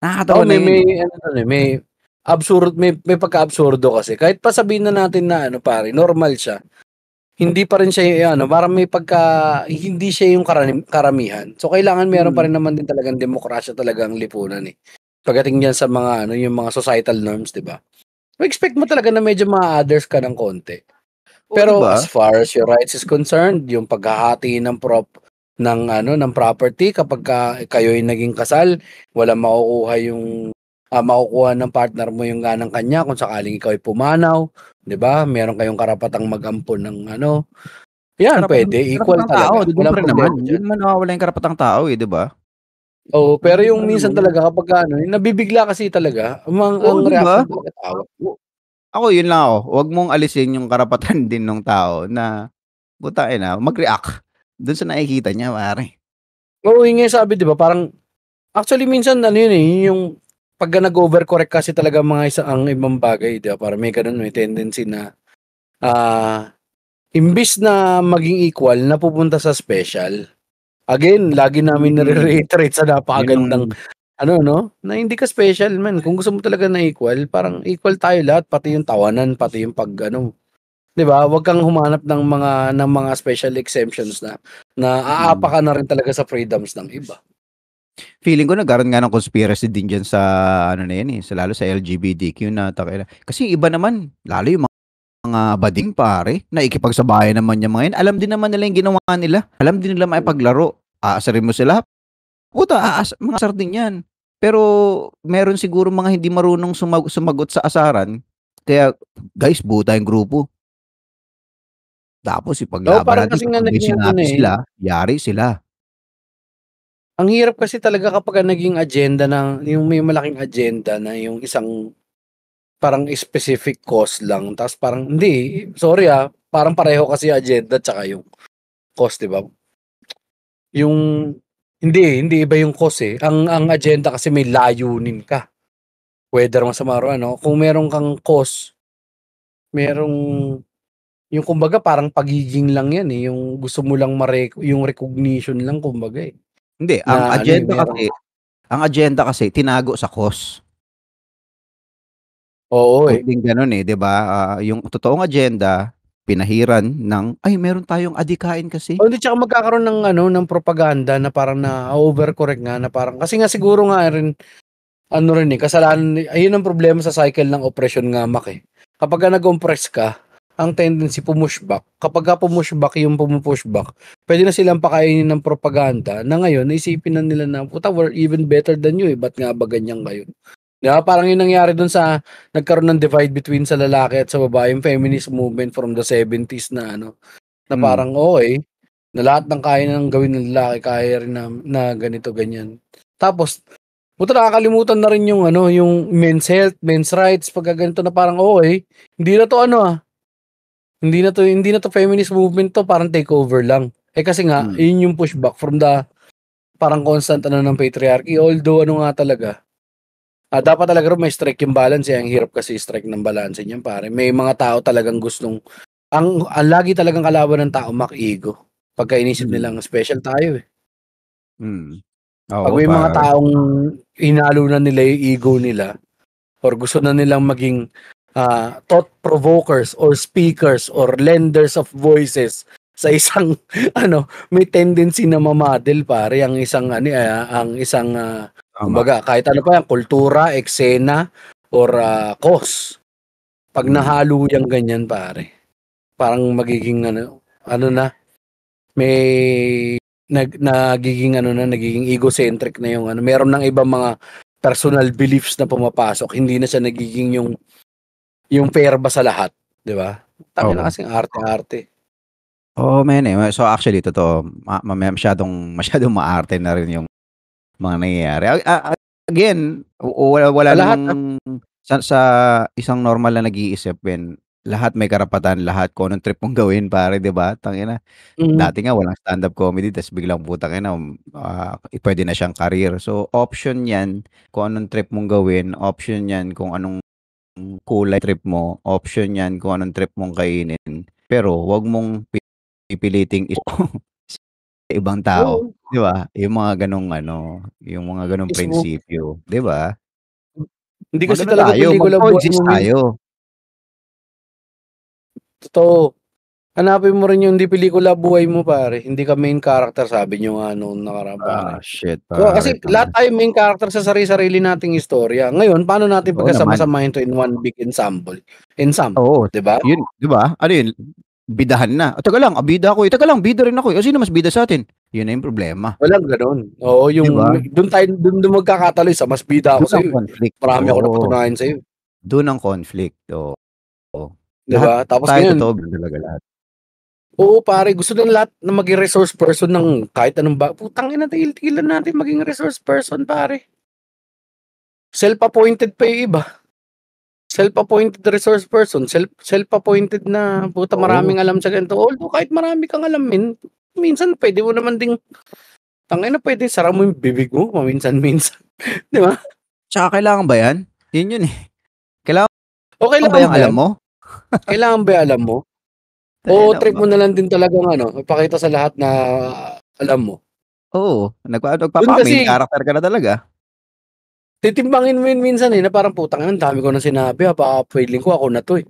nakakatawa na may yun, ano dun, eh, may pagka-absurdo kasi kahit pa sabihin na natin na ano pare, normal siya, hindi pa rin siya yung ano, parang may hindi siya yung karamihan. So, kailangan meron pa Mm, rin naman din talagang demokrasya talagang lipunan, eh. Pagdating diyan sa mga ano, yung mga societal norms, 'di ba? Ma-expect mo talaga na medyo ma-others ka ng konti. oh, 'di Pero ba? as far as your rights is concerned, yung paghahati ng ano, ng property kapagka kayo'y naging kasal, walang makukuha ng partner mo yung ganang kanya kung sakaling ikaw ay pumanaw, 'di ba? Meron kayong karapatang mag-ampon ng ano, 'yan puwede, equal Karapatang tao talaga, nandun walang pa rin naman, problema hindi diyan. naman nawawala yung karapatang tao, 'di ba? Oo, pero Nandun pa yung rin minsan naman yun. talaga kapagka ano, yung nabibigla kasi talaga, ang Oo, 'di ba? reaction talaga tawa. Ako yun lang ako, wag mong alisin yung karapatan din nung tao na putang-ina mag-react dun sa nakikita niya pare. Oo, yun nga yung sabi 'di ba, parang actually minsan ano yun, eh, yung pagka nag-overcorrect kasi talaga ang ibang bagay 'di ba, parang may gano'n, may tendency na, imbis na maging equal napupunta sa special. Again, lagi namin Mm, nare-reiterate sa yun ang napakagandang ano 'no, na hindi ka special man. Kung gusto mo talaga na equal, parang equal tayo lahat, pati yung tawanan, pati yung pag-ano, 'di ba? Huwag kang humanap ng mga special exemptions na mm. aapa ka na rin talaga sa freedoms ng iba. Feeling ko nagkaroon nga ng conspiracy din diyan sa ano na yan, sa lalo sa LGBTQ na takina kasi iba naman, lalo yung mga bading pare, nakikipagsabayan naman yang mga yan, alam din naman nila yung ginawa nila, alam din nila makipaglaro, aasarin mo sila, puta mga asar din yan. Pero meron siguro mga hindi marunong sumagot sa asaran, kaya, "Guys buo tayong grupo." Tapos Oo, ipaglaban parang natin kasi nga kapag may naging ano sinabi na, eh, sila, yari sila. ang hirap kasi talaga kapagka naging agenda yung may malaking agenda na yung isang parang specific cause lang tapos parang hindi, sorry parang pareho kasi agenda tsaka yung cause, 'di ba? Yung hindi iba yung cause, ang agenda kasi may layunin ka, whether masama or ano. Kung meron kang cause, merong yung kumbaga parang pagiging lang yan, yung gusto mo lang yung recognition lang kumbaga, Hindi, na ano, merong ang agenda kasi tinago sa cause. oo, Pwedeng gano'n, 'di ba? Yung totoong agenda, pinahiran ng, "Ay meron tayong adikain kasi." hindi tsaka magkakaroon ng ano, ng propaganda na parang na-overcorrect nga na parang kasi nga siguro nga rin ano rin, kasalanan ayun ang problema sa cycle ng opresyon nga Mac, Kapagka nag-compress ka, ang tendency push-back. Kapagka push-back yung pumu-pushback, puwede na silang pakainin ng propaganda na ngayon isipin na nila na, "Puta, we're even better than you, ba't nga ba ganyan kayo?" 'Di ba, parang yung nangyari dun sa nagkaroon ng divide between sa lalaki at sa babae, yung feminist movement from the 70s na ano, na Hmm, parang okey, na lahat ng kaya ng gawin ng lalaki kaya rin na ganito, ganyan. Tapos puta nakakalimutan na rin yung ano, yung men's health, men's rights, pagka ganito na parang okey, hindi na 'to ano, hindi na 'to feminist movement 'to, parang takeover lang. Kasi nga hmm, yun yung pushback from the parang constant ano ng patriarchy, although ano nga talaga, dapat talaga rin may-strike yung balance, ang hirap kasi i-strike ng balanse niyan pare. May mga tao talagang gustong ang lagi talagang kalaban ng tao ego. Pagka inisip mm, nilang special tayo, 'Pag Oo, may mga pare. taong hinalunan nila yung ego nila or gusto na nilang maging, thought provokers or speakers or lenders of voices sa isang ano, may tendency na ma-muddle pare ang isang ano, ang isang, Tama, kumbaga kahit ano pa yan kultura, eksena or, cause. 'Pag mm. nahalo yang ganyan pare, parang magiging ano na, may nagiging ano na, nagiging egocentric na yung ano, meron ng ibang mga personal beliefs na pumapasok, hindi na siya nagiging yung fair ba sa lahat, 'di ba? Tangina Oo. kasing arte-arte. Oo, men, So, actually totoo, masyadong masyadong maarte na rin yung mga nangyayari. Again, wala Sa lahat, namang sa isang normal na nag-iisip, men, lahat may karapatan, lahat kung anong trip mong gawin pare, 'di ba? Tangina, mm. dati nga walang stand-up comedy ta's biglang putang ina, puwede na siyang career. So, option 'yan kung anong trip mong gawin, option 'yan kung anong kulay trip mo, option 'yan kung anong trip mong kainin. Pero 'wag mong pipiliting sa ibang tao, Oo, 'di ba? Yung mga gano'ng ano, yung mga gano'ng mismo. prinsipyo, 'di ba? Hindi kasi Mag-ano talaga tayo, pelikula buhay mo mag-coexist tayo. totoo. Hanapin mo rin yung hindi pelikula buhay mo pare, hindi ka main character sabi niyo nga nung nakaraan pare. Shit pare, Kasi lahat tayo main character sa sarili nating istorya. Ngayon paano natin oo naman. pagkasama-samahin 'to in one big ensemble, Oo, 'di ba? yun, 'di ba? Ano yun, bidahan na. "Teka lang, bida ako, teka lang bida rin ako, sino mas bida sa'tin?" Yun na yung problema, Walang gano'n. Oo, 'di ba? dun magkakatalo, sa mas bida ako Dun ang sa'yo, conflict, marami akong oo. napatunayan sa'yo, Dun ang conflict, oo. 'di Lahat ba? Tapos tayo ngayon totoo talaga lahat. oo pare, gusto ng lahat na maging resource person ng kahit anong putangina tigil-tigilan natin maging resource person pare. Self-appointed pa yung iba, self-appointed resource person, self-appointed na puta Oo, maraming alam sa ganito. Although kahit marami kang alam minsan puwede mo naman ding puwede sara mo yung bibig mo paminsan-minsan, 'di ba? tsaka kailangan ba yan? Yun eh. Kailangan O ba kailangan yang ba alam 'yan? mo? Kailangan ba alam mo? O Tangina trip mo na lang din talagang ipakita sa lahat na alam mo? oo, Dun nagpapa-main kasi character ka na talaga. titimbangin mo yun minsan, na parang putang ina ang dami ko ng sinabi, baka feeling ko ako na 'to,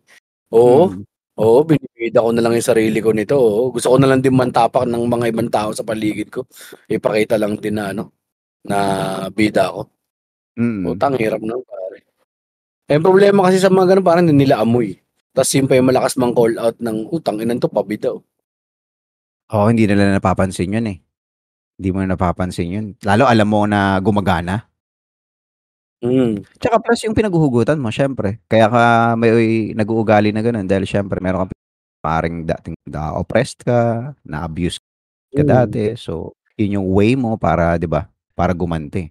Oo, Mm, oo binibida ko na lang yung sarili ko nito, oo. Gusto ko na lang din mantapak ng mga ibang tao sa paligid ko. Ipakita lang din na na bida ako. mm. Putang hirap nun pare. Ang problema kasi sa mga gano'n parang hindi nila amoy. Tas yun pa yung malakas mang-call out ng, "Tang-ina 'to pabida, oh." Oo, hindi nila napapansin yun, eh. Hindi mo na napapansin yun. Lalo alam mo na gumagana. Hmm, Tsaka plus yung pinaghuhugutan mo siyempre. Kaya ka may nag-uugali na gano'n dahil siyempre meron kang maaaring dating na-oppressed ka, na-abuse ka hmm. dati. So, yun yung way mo para 'di ba, para gumanti.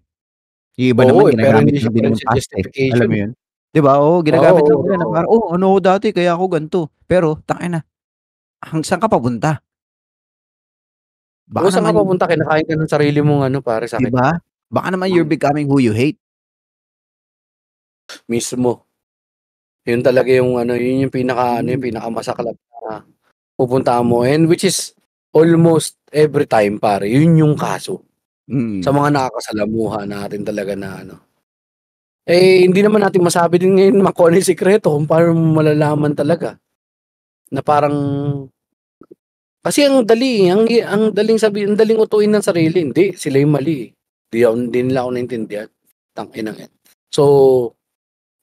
Yung iba Oo, naman pero ginagamit hindi lang siya pa din rin yung siya past, eh, alam justification, mo yun? 'Di ba? Oo, ginagamit lang Oo, nila na parang, "Oh, ano ako dati kaya ako gan'to." Pero tangina, saan ka papunta? kung Baka saan ka naman papunta kinakain ka ng sarili mong ano, pare 'di sakit ba? niyan. Baka naman you're becoming who you hate. Mismo. Yun talaga yung ano, yun yung pinaka-ano, yung pinakamasaklap na pupuntahan mo and which is almost every time pare, yun yung kaso. Sa Mm. mga nakakasalamuha natin talaga na ano. Eh, hindi naman natin masabi din ngayon kung ano yung sikreto kung paano mo malalaman talaga na parang kasi ang dali, ang daling sabihin, ang daling utuin ng sarili, hindi sila yung mali, eh. Hindi nila ako naintindihan, tang-inang 'yan. So,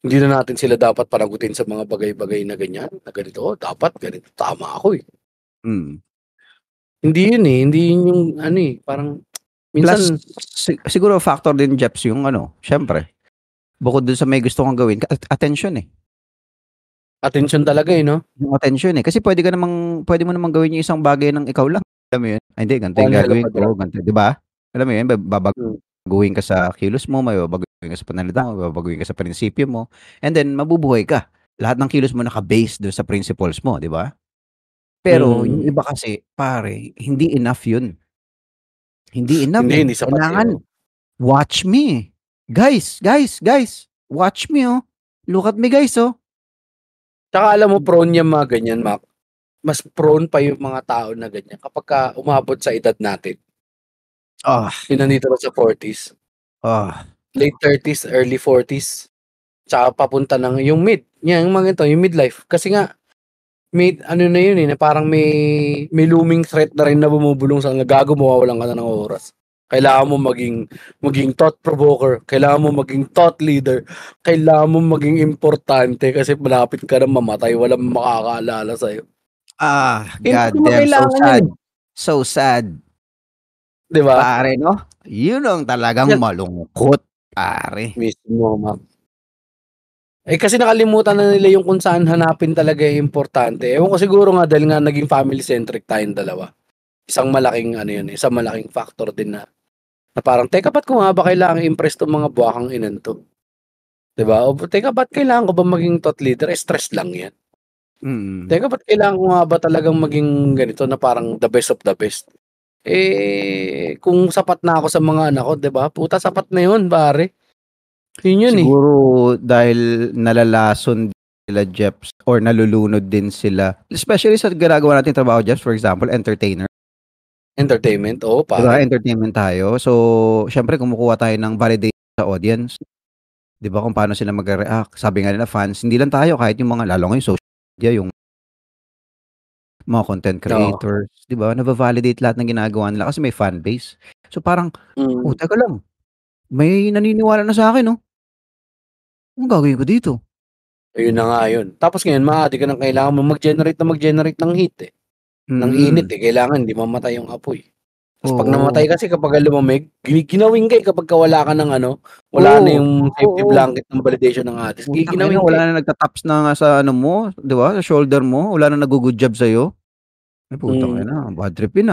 hindi na natin sila dapat panagutin sa mga bagay-bagay na ganyan, na ganito, "Oh, dapat ganito, tama ako, eh." Mm. Hindi yun, eh, hindi yun yung ano, eh, parang Plus minsan siguro factor din Jeps yung ano, siyempre bukod dun sa may gusto kang gawin atensyon, eh. atensyon talaga, eh, 'no? Yung atensyon, eh, kasi puwede mo namang gawin yung isang bagay ng ikaw lang, alam mo yun? Ay hindi ganito yung One hell of gagawin a ko, drug. ganito 'di ba? Alam mo yun, Hmm, babaguhin ka sa kilos mo, may babaguhin ka sa pananalita mo, babaguhin ka sa prinsipyo mo, and then mabubuhay ka. Lahat ng kilos mo naka-base dun sa principles mo, 'di ba? Pero yung mm. iba kasi pare, hindi enough yun. Hindi enough, Hindi, eh. hindi sapat, eh, Kailangan oo. watch me. Guys, guys, guys, watch me, oh. Look at me guys, oh. Tsaka alam mo prone yang mga ganyan, Mac, mas prone pa yung mga tao na ganyan kapagka umabot sa edad natin. Ah, Yung nandito na sa 40s, ah, late 30s, early 40s, tsaka papunta ng yung mid, yan yung mga ganito, yung midlife. Kasi nga may ano na yun, eh, na parang may looming threat na rin na bumubulong sa gago mawawalan ka na ng oras. Kailangan mo maging thought provoker, kailangan mo maging thought leader, kailangan mo maging importante kasi malapit ka na mamatay, walang makakaalala sa'yo. Hindi god naman damn, so kailangan yun, sad. eh, So sad. 'di ba? Pare 'no? Yun ang talagang Yan malungkot, pare. mismo, Mac. Eh, kasi nakalimutan na nila yung kung saan hanapin talaga yung importante. Ewan ko siguro nga dahil nga naging family-centric tayong dalawa. Isang malaking ano yun, isang malaking factor din na parang, "Teka ba't ko nga ba kailangang i-impress 'tong mga buwakang inan 'to?" 'Di ba? O teka ba't kailangan ko ba maging thought leader, eh, stress lang 'yan. Mm. Teka ba't kailangan ko nga ba talagang maging ganito na parang the best of the best? Eh, kung sapat na ako sa mga anak ko 'di ba, puta sapat na yun pare. Yun yun, eh, Siguro dahil nalalason sila Jeps or nalulunod din sila, especially sa ginagawa nating trabaho Jeps, for example, entertainer, entertainment, oo 'di ba, pare. entertainment tayo. So, siyempre kumukuha tayo ng validation sa audience, 'di ba, kung paano sila magre-react. Sabi nga nila fans, hindi lang tayo kahit yung mga lalo ngayon social media, yung mga content Oo, creators, 'di ba, nava-validate lahat ng ginagawa nila kasi may fan base. So, parang, "Oh, mm. teka lang, may naniniwala na sa'kin, oh. Anong gagawin ko dito?" Ayun na nga yun. Tapos ngayon maadik ka ng kailangan mo mag-generate ng heat, eh, ng init, Mm. eh, kailangan hindi mamatay yung apoy. Tas 'pag namatay Oo. kasi kapagka lumamig, ginawin ka, eh, kapagka wala ka ng ano, wala na Oo, yung safety oo. blanket ng validation ng others, Putang ina, giginawin ka, wala eh. na nagta-taps na nga sa ano mo, 'di ba, sa shoulder mo, wala na naggo-good job sa'yo. Ay putang Mm, ina, bad trip yun,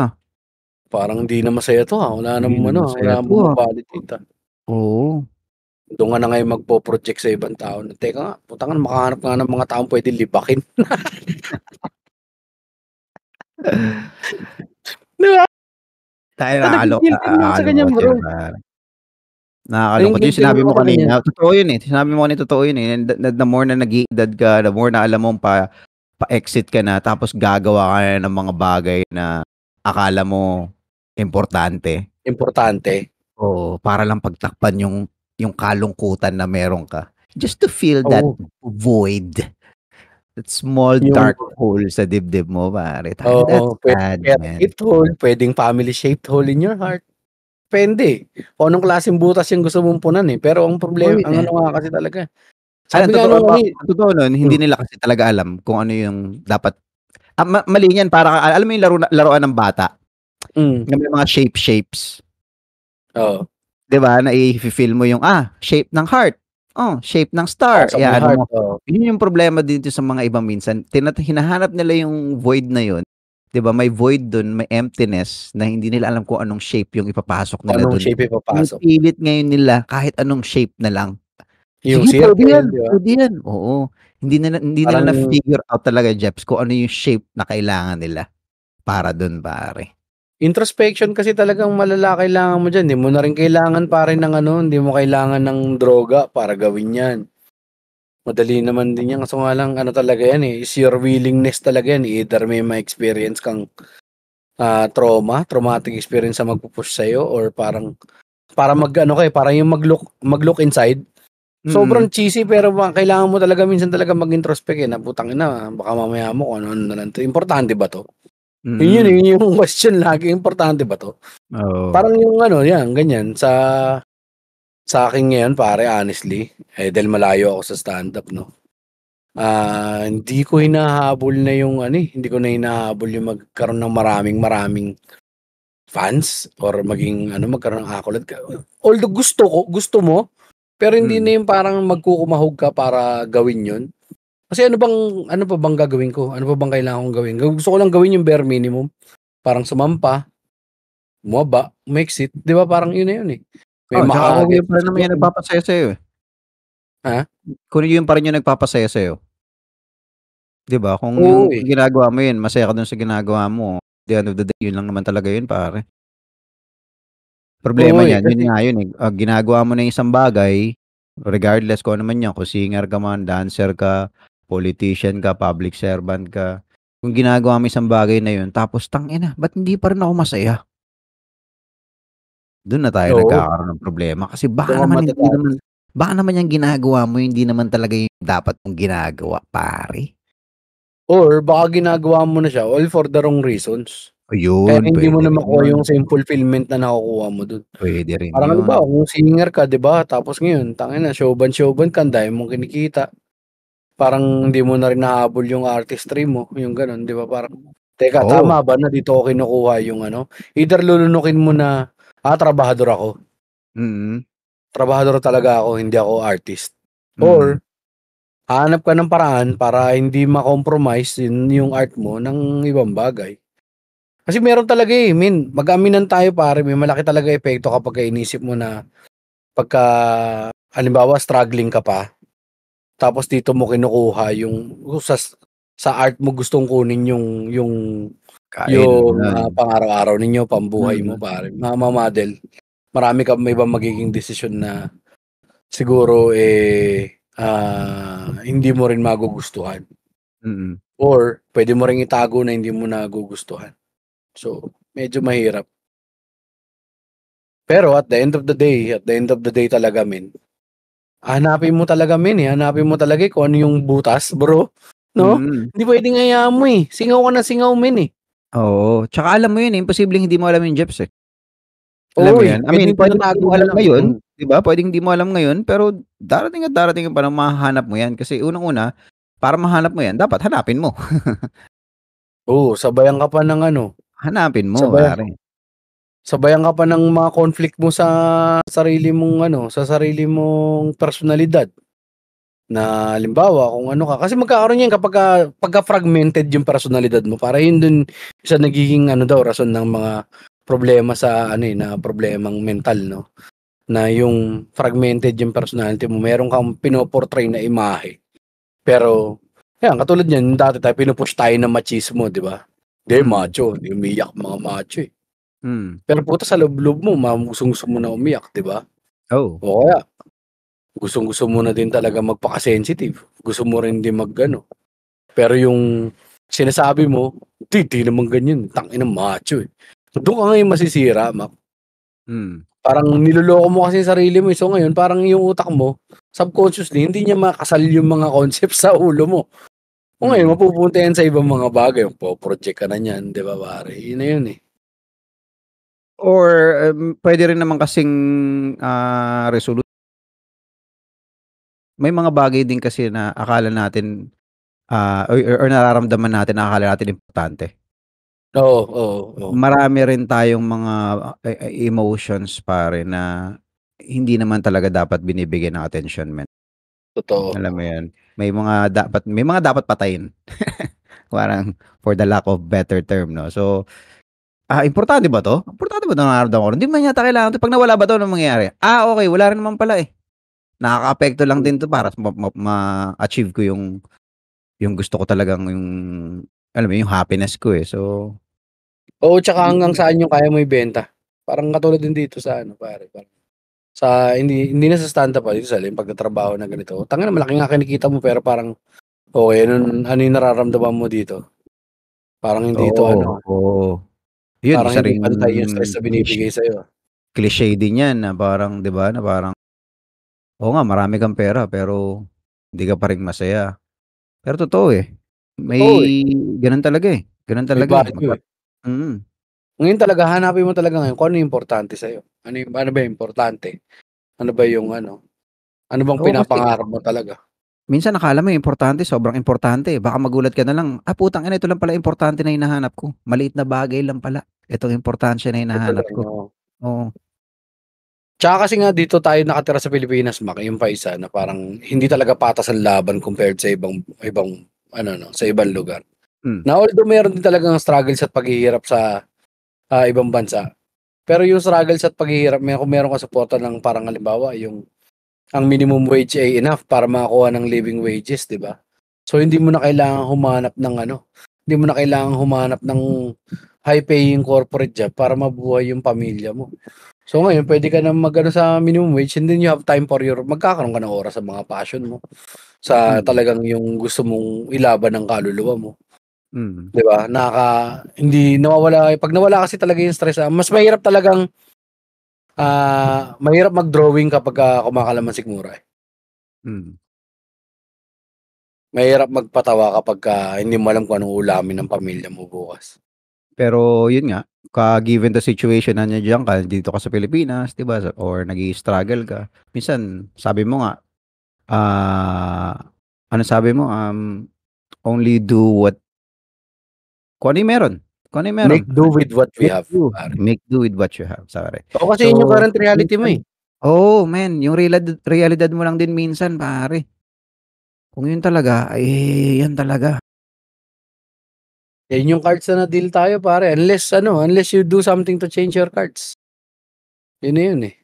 parang hindi na masaya 'to, wala Hindi namang na ano, masaya wala 'to, namang ma-validate, Oo. Dun ka na ngayon magpo-project sa ibang tao na, "Teka nga, putang ina makahanap nga ng mga taong puwedeng libakin." 'Di ba? Tayo Nagi-guilty din ako sa ganyan, nakakalungkot yun bro. pare, Naging nakakalungkot yung guilty rin sinabi ako mo sa ganyan. kanina, totoo yun, sinabi mo kanina totoo yun, the more na nag-e-edad ka, the more na alam mong pa-exit ka na tapos gagawa ka na ng mga bagay na akala mo importante. Importante, Oo, para lang pagtakpan yung kalungkutan na meron ka. Just to fill that oo, void, that small yung dark hole sa dibdib mo pare, that's oo, puwedeng sad man. pear-shaped hole, puwedeng family-shaped hole in your heart, depende kung anong klaseng butas yung gusto mong punan, eh. Pero Totoo yun, ang ano nga kasi talaga, ang sabi nga totoo nung ano, eh, ang totoo nun hindi hmm, nila kasi talaga alam kung ano yung dapat mali niyan para alam mo yung laruan ng bata, hmm, na may mga shapes. oo, 'Di ba, na ifi-feel mo yung, shape ng heart, shape ng star, sa may i-aano heart, mo. oo, Yun yung problema dito sa mga iba minsan, hinahanap nila yung void na yun, 'di ba, may void dun, may emptiness na hindi nila alam kung anong shape yung ipapasok kung nila anong dun. shape ipapasok. Pinipilit ngayon nila kahit anong shape na lang, Yung Sige, circle, di ba? pwede yan, oo. Hindi nila Parang na-figure out talaga, Jeps, kung ano yung shape na kailangan nila para dun, pare. introspection kasi talagang malala kailangan mo diyan. Hindi mo na rin kailangan pare ng ano, hindi mo kailangan ng droga para gawin 'yan. Madali naman din 'yan, kaso nga lang ano talaga 'yan, eh, is your willingness talaga 'yan, eh. Either may ma-experience kang, traumatic experience sa magpu-push sa'yo or parang para mag-ano ka, eh, parang yung mag-look inside. Sobrang Mm. cheesy pero kailangan mo talaga minsan talaga mag-introspect, eh, na putang ina baka mamaya mo kung ano-ano na lang 'to, importante ba 'to? Yun, Mm. yun yung question lagi, importante ba 'to? Oo. Parang yung ano, 'yan ganyan sa akin ngayon pare honestly, dahil malayo ako sa stand-up 'no, hindi ko hinahabol na yung ano, hindi ko na hinahabol yung magkaroon ng maraming fans or maging ano, magkaroon ng accolade ka although gusto mo, pero hindi Mm. na yung parang magkukumahog ka para gawin yun. Kasi ano pa bang gagawin ko? Ano pa bang kailangan kong gawin? Gusto ko lang gawin yung bare minimum, parang sumampa, bumaba, umexit, 'di ba parang yun na yun, eh. May Tsaka kung maka-get yun pa rin naman yung nagpapasaya sa'yo, eh. ha? Kung yun pa rin yung nagpapasaya sa'yo, 'di ba? Kung Oo, yung eh. ginagawa mo yun, masaya ka dun sa ginagawa mo, the end of the day, yun lang naman talaga yun, pare. Oo, Problema eh, niyan, yun kasi nga yun, eh, ginagawa mo na yung isang bagay, regardless kung ano man yan, kung singer ka man, dancer ka, politician ka, public servant ka, kung ginagawa mo isang bagay na yun tapos tangina, ba't hindi pa rin ako masaya? Dun na tayo oo, nagkakaroon ng problema kasi dun ka matatalo. baka naman yang ginagawa mo hindi naman talaga yung dapat mong ginagawa, pare. Or baka ginagawa mo na siya all for the wrong reasons. Kaya Ayun, hindi mo puwede na rin makuha yun, yung same fulfillment na nakukuha mo dun. puwede rin Parang yun. halimbawa kung singer ka 'di ba, tapos ngayon tangina showban-showban ka, ang dami mong kinikita. Parang hindi mo na rin nahabol yung artistry mo, yung gano'n 'di ba parang, teka Oo. tama ba na dito ko kinukuha yung ano, either lulunukin mo na, trabahador ako, Mm. trabahador talaga ako hindi ako artist, Mm. or hahanap ka ng paraan para hindi ma-compromise yung art mo ng ibang bagay. Kasi meron talaga, eh, mag-aminan tayo pare may malaki talaga epekto kapagka inisip mo na pagka halimbawa struggling ka pa, tapos dito mo kinukuha yung sa art mo gustong kunin Kain mo yung, nun. pang-araw-araw ninyo, pambuhay mo Mm. pare, mama-model, marami kang ibang magiging desisyon na siguro, hindi mo rin magugustuhan Mm. or puwede mo ring itago na hindi mo nagugustuhan. So, medyo mahirap. Pero at the end of the day talaga hanapin mo talaga, kung ano yung butas bro, 'no? Mm. Hindi puwedeng hayaan mo, singaw ka ng singaw men, eh. Oo, tsaka alam mo yun, eh, imposibleng hindi mo alam yung Jeps, eh. Alam Oo, mo yun? I mean, puwedeng puwedeng hindi tinatago mo mo alam lang, ngayon, 'di ba? Puwedeng hindi mo alam ngayon, pero darating at darating yung panahon mahahanap mo yan kasi unang-una, para mahanap mo yan dapat hanapin mo. Oo, sabayan ka pa ng ano, Hanapin mo, sabayan pare. sabayan ka pa ng mga conflict mo sa sarili mong personalidad. Na halimbawa kung ano ka kasi magkakaroon yan pagka fragmented yung personalidad mo para yun dun sa nagiging ano daw rason ng mga problema sa ano, na problemang mental 'no, na yung fragmented yung personality mo meron kang pino-portray na imahe. Pero yan katulad niyan dati tayo pinu-push tayo ng machismo 'di ba? "Hindi Mm. macho, hindi umiiyak mga macho, eh." Hmm. Pero puta sa loob-loob mo gustong-gusto mo na umiyak 'di ba? Oh. O kaya gustong-gusto mo na din talaga magpaka-sensitive, gusto mo rin din mag-ano. Pero yung sinasabi mo, "Di naman ganyan, tangina macho, eh." Dun ka ngayon masisira, Hmm. parang niloloko mo kasi yung sarili mo, eh. So ngayon parang yung utak mo, subconsciously hindi niya makasal yung mga concept sa ulo mo. O ngayon Mm. mapupunta yan sa ibang mga bagay, po-project ka na niyan, 'di ba pare? Yun na yun, eh. Or, puwede rin naman kasing, may mga bagay din kasi na akala natin, or nararamdaman natin na akala natin importante. Oo, oo, oo. Marami rin tayong mga, emotions pare na hindi naman talaga dapat binibigyan ng atensyon men, Totoo. alam mo 'yun? May mga dapat patayin. Parang for the lack of better term 'no. So, importante ba 'to? Importante ba 'tong nararamdaman ko? Hindi man yata kailangan 'to, 'pag nawala ba 'to anong mangyayari? Okey wala rin naman pala, eh. Nakakaapekto lang Hmm. din 'to para ma-achieve ko yung gusto ko talagang yung alam mo yung happiness ko, eh. So, Oo, tsaka hanggang mm, saan yung kaya mo ibenta. Parang katulad din dito sa ano pare, parang sa hindi na sa stand-up dito sa yung pagtatrabaho na ganito. Tangina malaki nga kinikita mo pero parang, okey ano yung nararamdaman mo dito? Parang hindi ito oo, ano, oo. Yun parang isa hindi ring pantay yung stress na binibigay sa'yo. cliche din yan na parang 'di ba, na parang, oo nga marami kang pera pero hindi ka pa rin masaya. Pero totoo, eh. May Totoo, eh, gano'n may talaga, eh, value, eh. mm. Ngayon talaga hanapin mo talaga ngayon kung ano yung importante sa'yo. Ano ba yung importante? Ano ba yung ano bang Oo, kasi pinapangarap mo talaga? minsan akala mo importante, sobrang importante, eh. Baka magulat ka na lang, putang ina ito lang pala importante na hinahanap ko. Maliit na bagay lang pala itong importansya na Ito hinahanap lang, ko. oo. Oo, Tsaka kasi nga dito tayo nakatira sa Pilipinas Mac, yung pa isa na parang hindi talaga patas ang laban compared sa ibang ibang ano 'no, sa ibang lugar. hmm, Na although meron din talagang struggles at paghihirap sa, ibang bansa, pero yung struggles at paghihirap kung meron kang suporta ng parang halimbawa yung ang minimum wage ay enough para makakuha ng living wages, 'di ba? So hindi mo na kailangang humanap ng hindi mo na kailangang humanap ng high paying corporate job para mabuhay yung pamilya mo. So ngayon puwede ka na mag-ano sa minimum wage and then you have time for magkakaroon ka ng oras sa mga passion mo, sa mm, talagang yung gusto mong ilaban ng kaluluwa mo, mm, 'di ba? Hindi nawawala 'pag nawala kasi talaga yung stress, mas mahirap talagang, mahirap mag-drawing kapagka kumakalamansi mura, eh. mm. Mahirap magpatawa kapagka hindi mo alam kung anong ulamin ng pamilya mo bukas. Pero yun nga, given the situation na nandiyan ka, dito ka sa Pilipinas, 'di ba, or nag-i-struggle ka, minsan sabi mo nga, ah, ano sabi mo, only do what kung ano yung meron, kung ano yung meron. Make do with what we have, pare. Make do with what you have, sorry. Oo, kasi So, yun yung current reality mo, eh. minsan oo, men, yung realidad mo lang din minsan pare. Kung yun talaga, eh, yan talaga. Yan yung cards na na-deal tayo pare unless you do something to change your cards. Yun na yun, eh.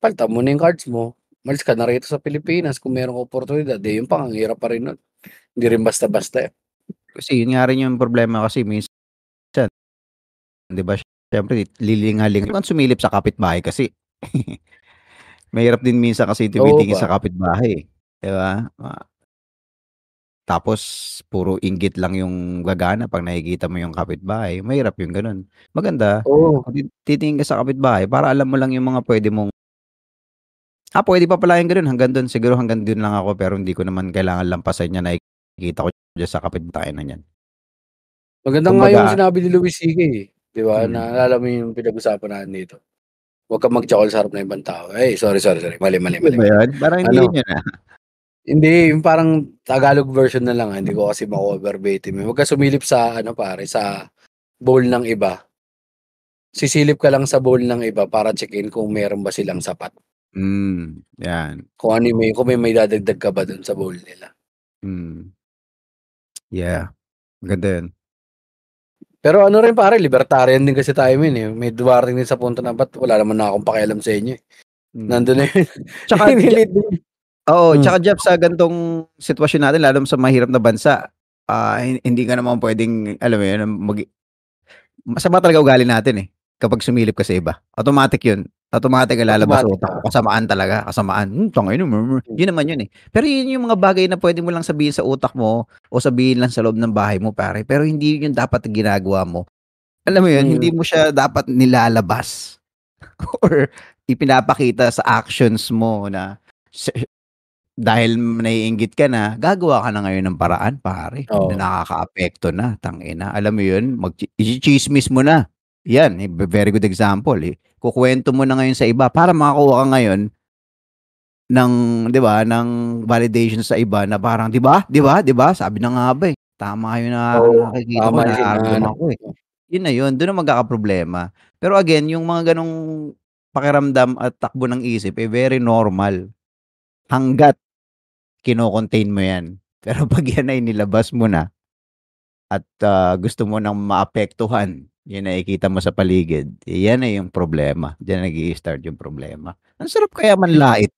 Palitan mo na yung cards mo, umalis ka na rito sa Pilipinas kung merong oportunidad, eh, yun pa nga ang hirap pa rin nun. Hindi rin basta-basta, eh. Kasi yun nga rin yung problema kasi minsan, 'di ba, siyempre lilingaling kang sumilip sa kapitbahay kasi. Mahirap din minsan kasi Oo tumitingin ba? sa kapitbahay, eh, 'di ba? Tapos puro inggit lang yung gagana 'pag nakikita mo yung kapitbahay, mahirap yung gano'n. Maganda Oo. kung titingin ka sa kapitbahay para alam mo lang yung mga puwede mong, puwede pa pala yung gano'n hanggang do'n, siguro hanggang do'n lang ako pero hindi ko naman kailangan lampasan 'yan, nakikita ko diyan sa kapitbahay na 'yan. Maganda nga yung Kumbaga sinabi ni Luis CK, eh, 'di ba? hmm, Naalala mo yung pinag-usapan natin dito, "Huwag kang mag-tsawl sa harap ng ibang tao." Ay, sorry, mali, mali, yun mali, ba mali. yun? Parang hindi yun Ano, yun, hindi yung parang Tagalog version na lang, hindi ko kasi makuha verbatim, eh. Huwag kang sumilip sa ano pare, sa bowl ng iba. Sisilip ka lang sa bowl ng iba para check-in kung meron ba silang sapat. yan, Kung ano yung kung may maidadagdag ka ba dun sa bowl nila. hmm, yeah, maganda yun. Pero ano rin pare, libertarian din kasi tayo min, eh. May dumarating din sa punto na ba't wala naman na akong pakialam sa inyo, eh. Hmm, Nandun na yun. tsaka oo, Hmm, tsaka Jeff sa ganitong sitwasyon natin lalo sa mahirap na bansa, hindi ka naman puwedeng alam mo yun, masama talaga ugali natin, eh, kapag sumilip ka sa iba. Automatic yun, automatic ang lalabas sa automatic, utak mo kasamaan talaga, kasamaan, tangina mo, hmm, yun naman yun, eh. Pero yun yung mga bagay na puwede mo lang sabihin sa utak mo o sabihin lang sa loob ng bahay mo pare, pero hindi yun dapat ginagawa mo. Alam mo yun, hindi mm. mo siya dapat nilalabas or ipinapakita sa actions mo na dahil naiinggit ka na, gagawa ka na ngayon ng paraan pare, na Oo. nakakaapekto na, tangina. Alam mo yun, itsitsismis mo na. Yan, very good example, eh. Kukuwento mo na ngayon sa iba para makakuha ka ngayon ng 'di ba, ng validation sa iba na parang, "'Di ba, 'di ba, 'di ba, sabi na nga ba, eh, tama yung Oo, nakikita ko, tama yung nararamdaman hinahanap ko, eh." mo. Yun na yun, dun na magkakaproblema. Pero again, yung mga ganong pakiramdam at takbo ng isip, eh, very normal hangga't kino-contain mo 'yan. Pero 'pag 'yan ay nilabas mo na at, gusto mo ng maapektuhan yung nakikita mo sa paligid, eh, 'yan na yung problema. Diyan nag-i-start yung problema. Ang sarap kaya manlait.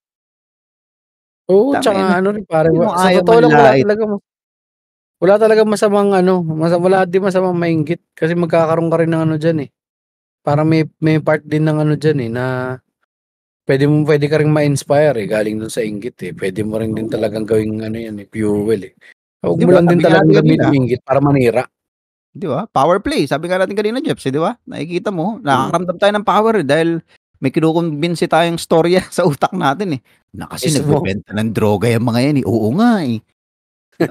Oo, Tangina, tsaka ano rin pare sinong sa ayaw totoo lang manlait? wala talagang masamang ano, wala din masamang mainggit kasi magkakaroon ka rin ng ano diyan, eh. Parang may part din ng ano diyan, eh, na pwede ka ring ma-inspire, eh, galing dun sa inggit, eh. Pwede mo rin din Oo. talagang gawing ano yan, eh, fuel, eh. Huwag 'Di mo ba lang din sabi nga talagang natin kanina, gamitin yung inggit para manira. 'di ba, power play sabi nga natin kanina Jeps, eh, 'di ba? Nakikita mo Hmm, nakakaramdam tayo ng power, eh, dahil may kinukumbinsi tayong istorya sa utak natin, eh, na kasi mismo. nagbebenta ng droga yang mga yan, eh, oo nga, eh.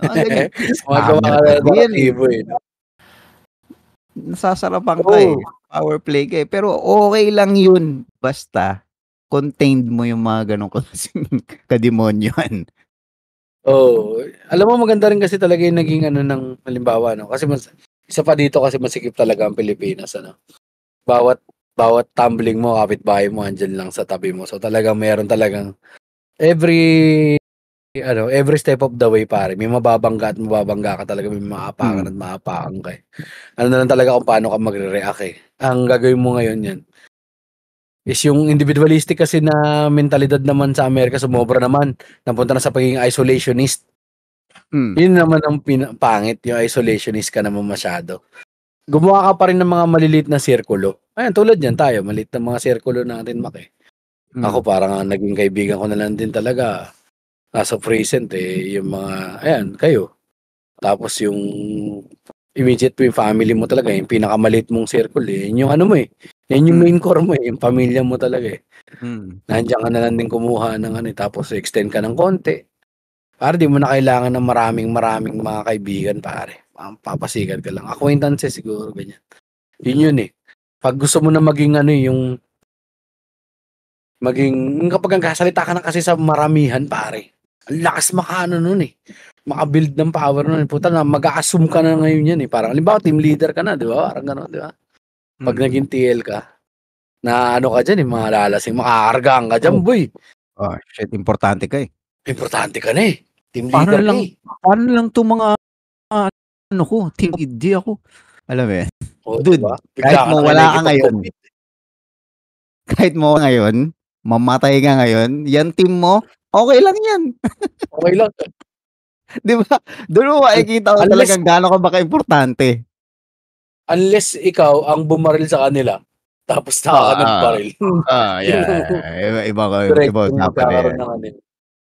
Mga ganyan, Gumagawa scammer ka ng kasi yan, eh. naratibo, eh, 'no? Nasasarapan ka, eh, Oo, power play ka, eh, pero okey lang yun basta contained mo yung mga gano'ng klaseng kademonyohan. oo. Alam mo maganda rin kasi talaga yung naging ano ng halimbawa 'no, kasi isa pa dito kasi masikip talaga ang Pilipinas ano. Bawat bawat tumbling mo, kapitbahay mo andiyan lang sa tabi mo. So, talagang meron talagang every every step of the way pare may mababangga at mababangga ka talaga, may maapakan Mm, at maapakan ka, eh. Ano na lang talaga kung paano ka magre-react, eh. Ang gagawin mo ngayon niyan is yung individualistic kasi na mentalidad naman sa Amerika sumobra naman, napunta na sa pagiging isolationist. hmm, Yun naman ang pangit, yung isolationist ka naman masyado. Gumawa ka pa rin ng mga maliliit na sirkulo. Ayan, tulad niyan tayo, maliit na mga sirkulo natin, Mak, eh. Ako hmm, parang ang naging kaibigan ko na lang din talaga as of recent, eh, yung mga ayan, kayo. Tapos yung immediate mo, yung family mo talaga, yung pinakamaliit mong circle, eh, yun yung ano mo, eh, yan yung hmm, main core mo, eh, yung pamilya mo talaga, eh. mm, Nandiyan ka na lang din kumuha ng ano, eh, tapos extend ka ng konti. Para di mo na kailangan ng maraming mga kaibigan pare, papasikat ka lang, acquaintances siguro ganyan. Yun yun, eh. 'Pag gusto mo na maging ano, eh, yung kapag nagsasalita ka na kasi sa maramihan pare, ang lakas maka-ano nun, eh, maka-build ng power nun, eh, puta na mag-a-assume ka na ngayon yan, eh, parang halimbawa team leader ka na 'di ba, parang gano'n 'di ba? 'Pag mm. naging TL ka, na ano ka diyan, eh, malalasing makakargahan ka diyan Oh, boy, shit importante ka, eh. importante ka na, eh, team Paano leader na ka, lang eh. paano na lang 'tong mga ano ko, team lead, 'di ako alam mo yun? Oh, 'di Dude, ba? Bigla ka na ngayon nakikipag-compete, kahit mawala ngayon, mamatay ka ngayon, yang team mo, okey lang yan, okey lang, 'di ba? Dun mo un makikita kung unless talagang gaano ka ba kaimportante. unless ikaw ang bumaril sa kanila, tapos saka Oo, ka oo. nagbaril, Oo, yun yan, ang iba diretso yung usapan na magkakaroon yan. ng ano, eh.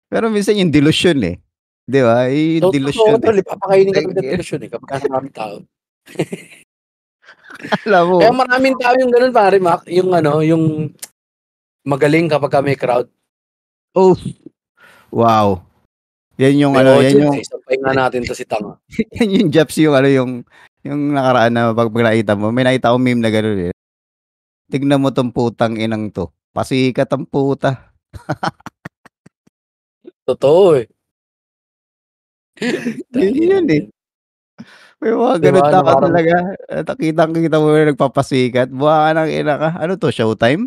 Pero minsan yung delusyon, eh, 'di ba? Yung Totoo delusyon, eh. tol, papakainin ka talaga ng Like, delusyon, eh, kapagka maraming tao. alam mo, Kaya maraming tao yung gano'n pare Mac, yung ano, yung magaling kapagka may crowd, oh, wow, yan yung may ano, yan audience, yung eh, sampay nga natin 'to si Tanga. yan yung Japs yung ano, yung nakaraan na 'pag nakita mo, may nakita akong meme na gano'n, eh. Tignan mo 'tong putang inang 'to, pasikat ang puta. Totoo, eh, Yun, tanginang eh. yan. May mga 'Di ba gano'n na tao parang talaga, kitang-kita mo na nagpapasikat, buha ka ng ina ka. Ano 'to, showtime?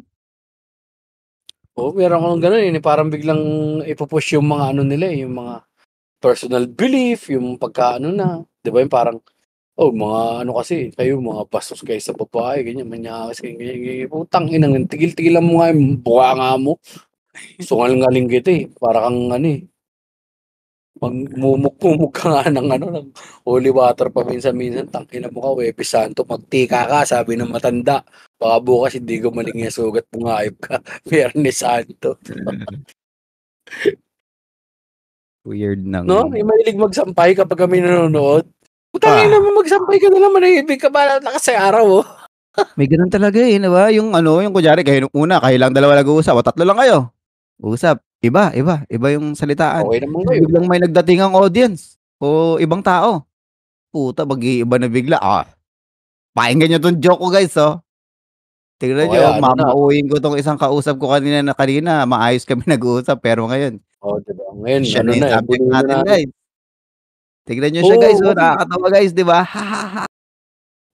oo, meron akong gano'n, eh, parang biglang ipu-push yung mga ano nila, eh, yung mga personal belief, yung pagka-ano na, 'di ba yung parang, "Oh, mga ano kasi kayo mga bastos kayo sa babae, ganyan, manyakas kayo, ganyan, ganyan." Putang ina niyan, tigil-tigilan mo nga yung bunganga mo, sungal-ngaling kita, eh, para kang ano, eh, magmumug-mumug ka nga ng ano, ng holy water paminsan-minsan, tangina mo ka Huwebes Santo, magtika ka sabi ng matanda, baka bukas hindi gumaling yung sugat mo, hayop ka, Biyernes Santo. Weird 'No, ng yung mahilig magsampay kapag kami nanonood. Putangina ah, mo, magsampay ka na lang, manahimik ka ba, lakas sa araw, oh. may gano'n talaga, eh, 'di ba? Yung ano, yung kunyari kayo nung una, kayo lang dalawa nag-uusap o tatlo lang kayo, usap, iba yung salitaan. Okey naman Ta's kayo. biglang may nagdatingang audience o ibang tao, puta mag-iiba na bigla, pakinggan niyo 'tong joke ko guys, tignan O niyo, kaya ano na, mamauwiin ko 'tong isang kausap ko kanina maayos kami nag-uusap pero ngayon, oh, 'di ba, ngayon siya ano na na, yung eh, subject bully na natin namin. guys. Tignan niyo siya Oo, guys, kasi nakakatawa guys, 'di ba? Ha, ha, ha.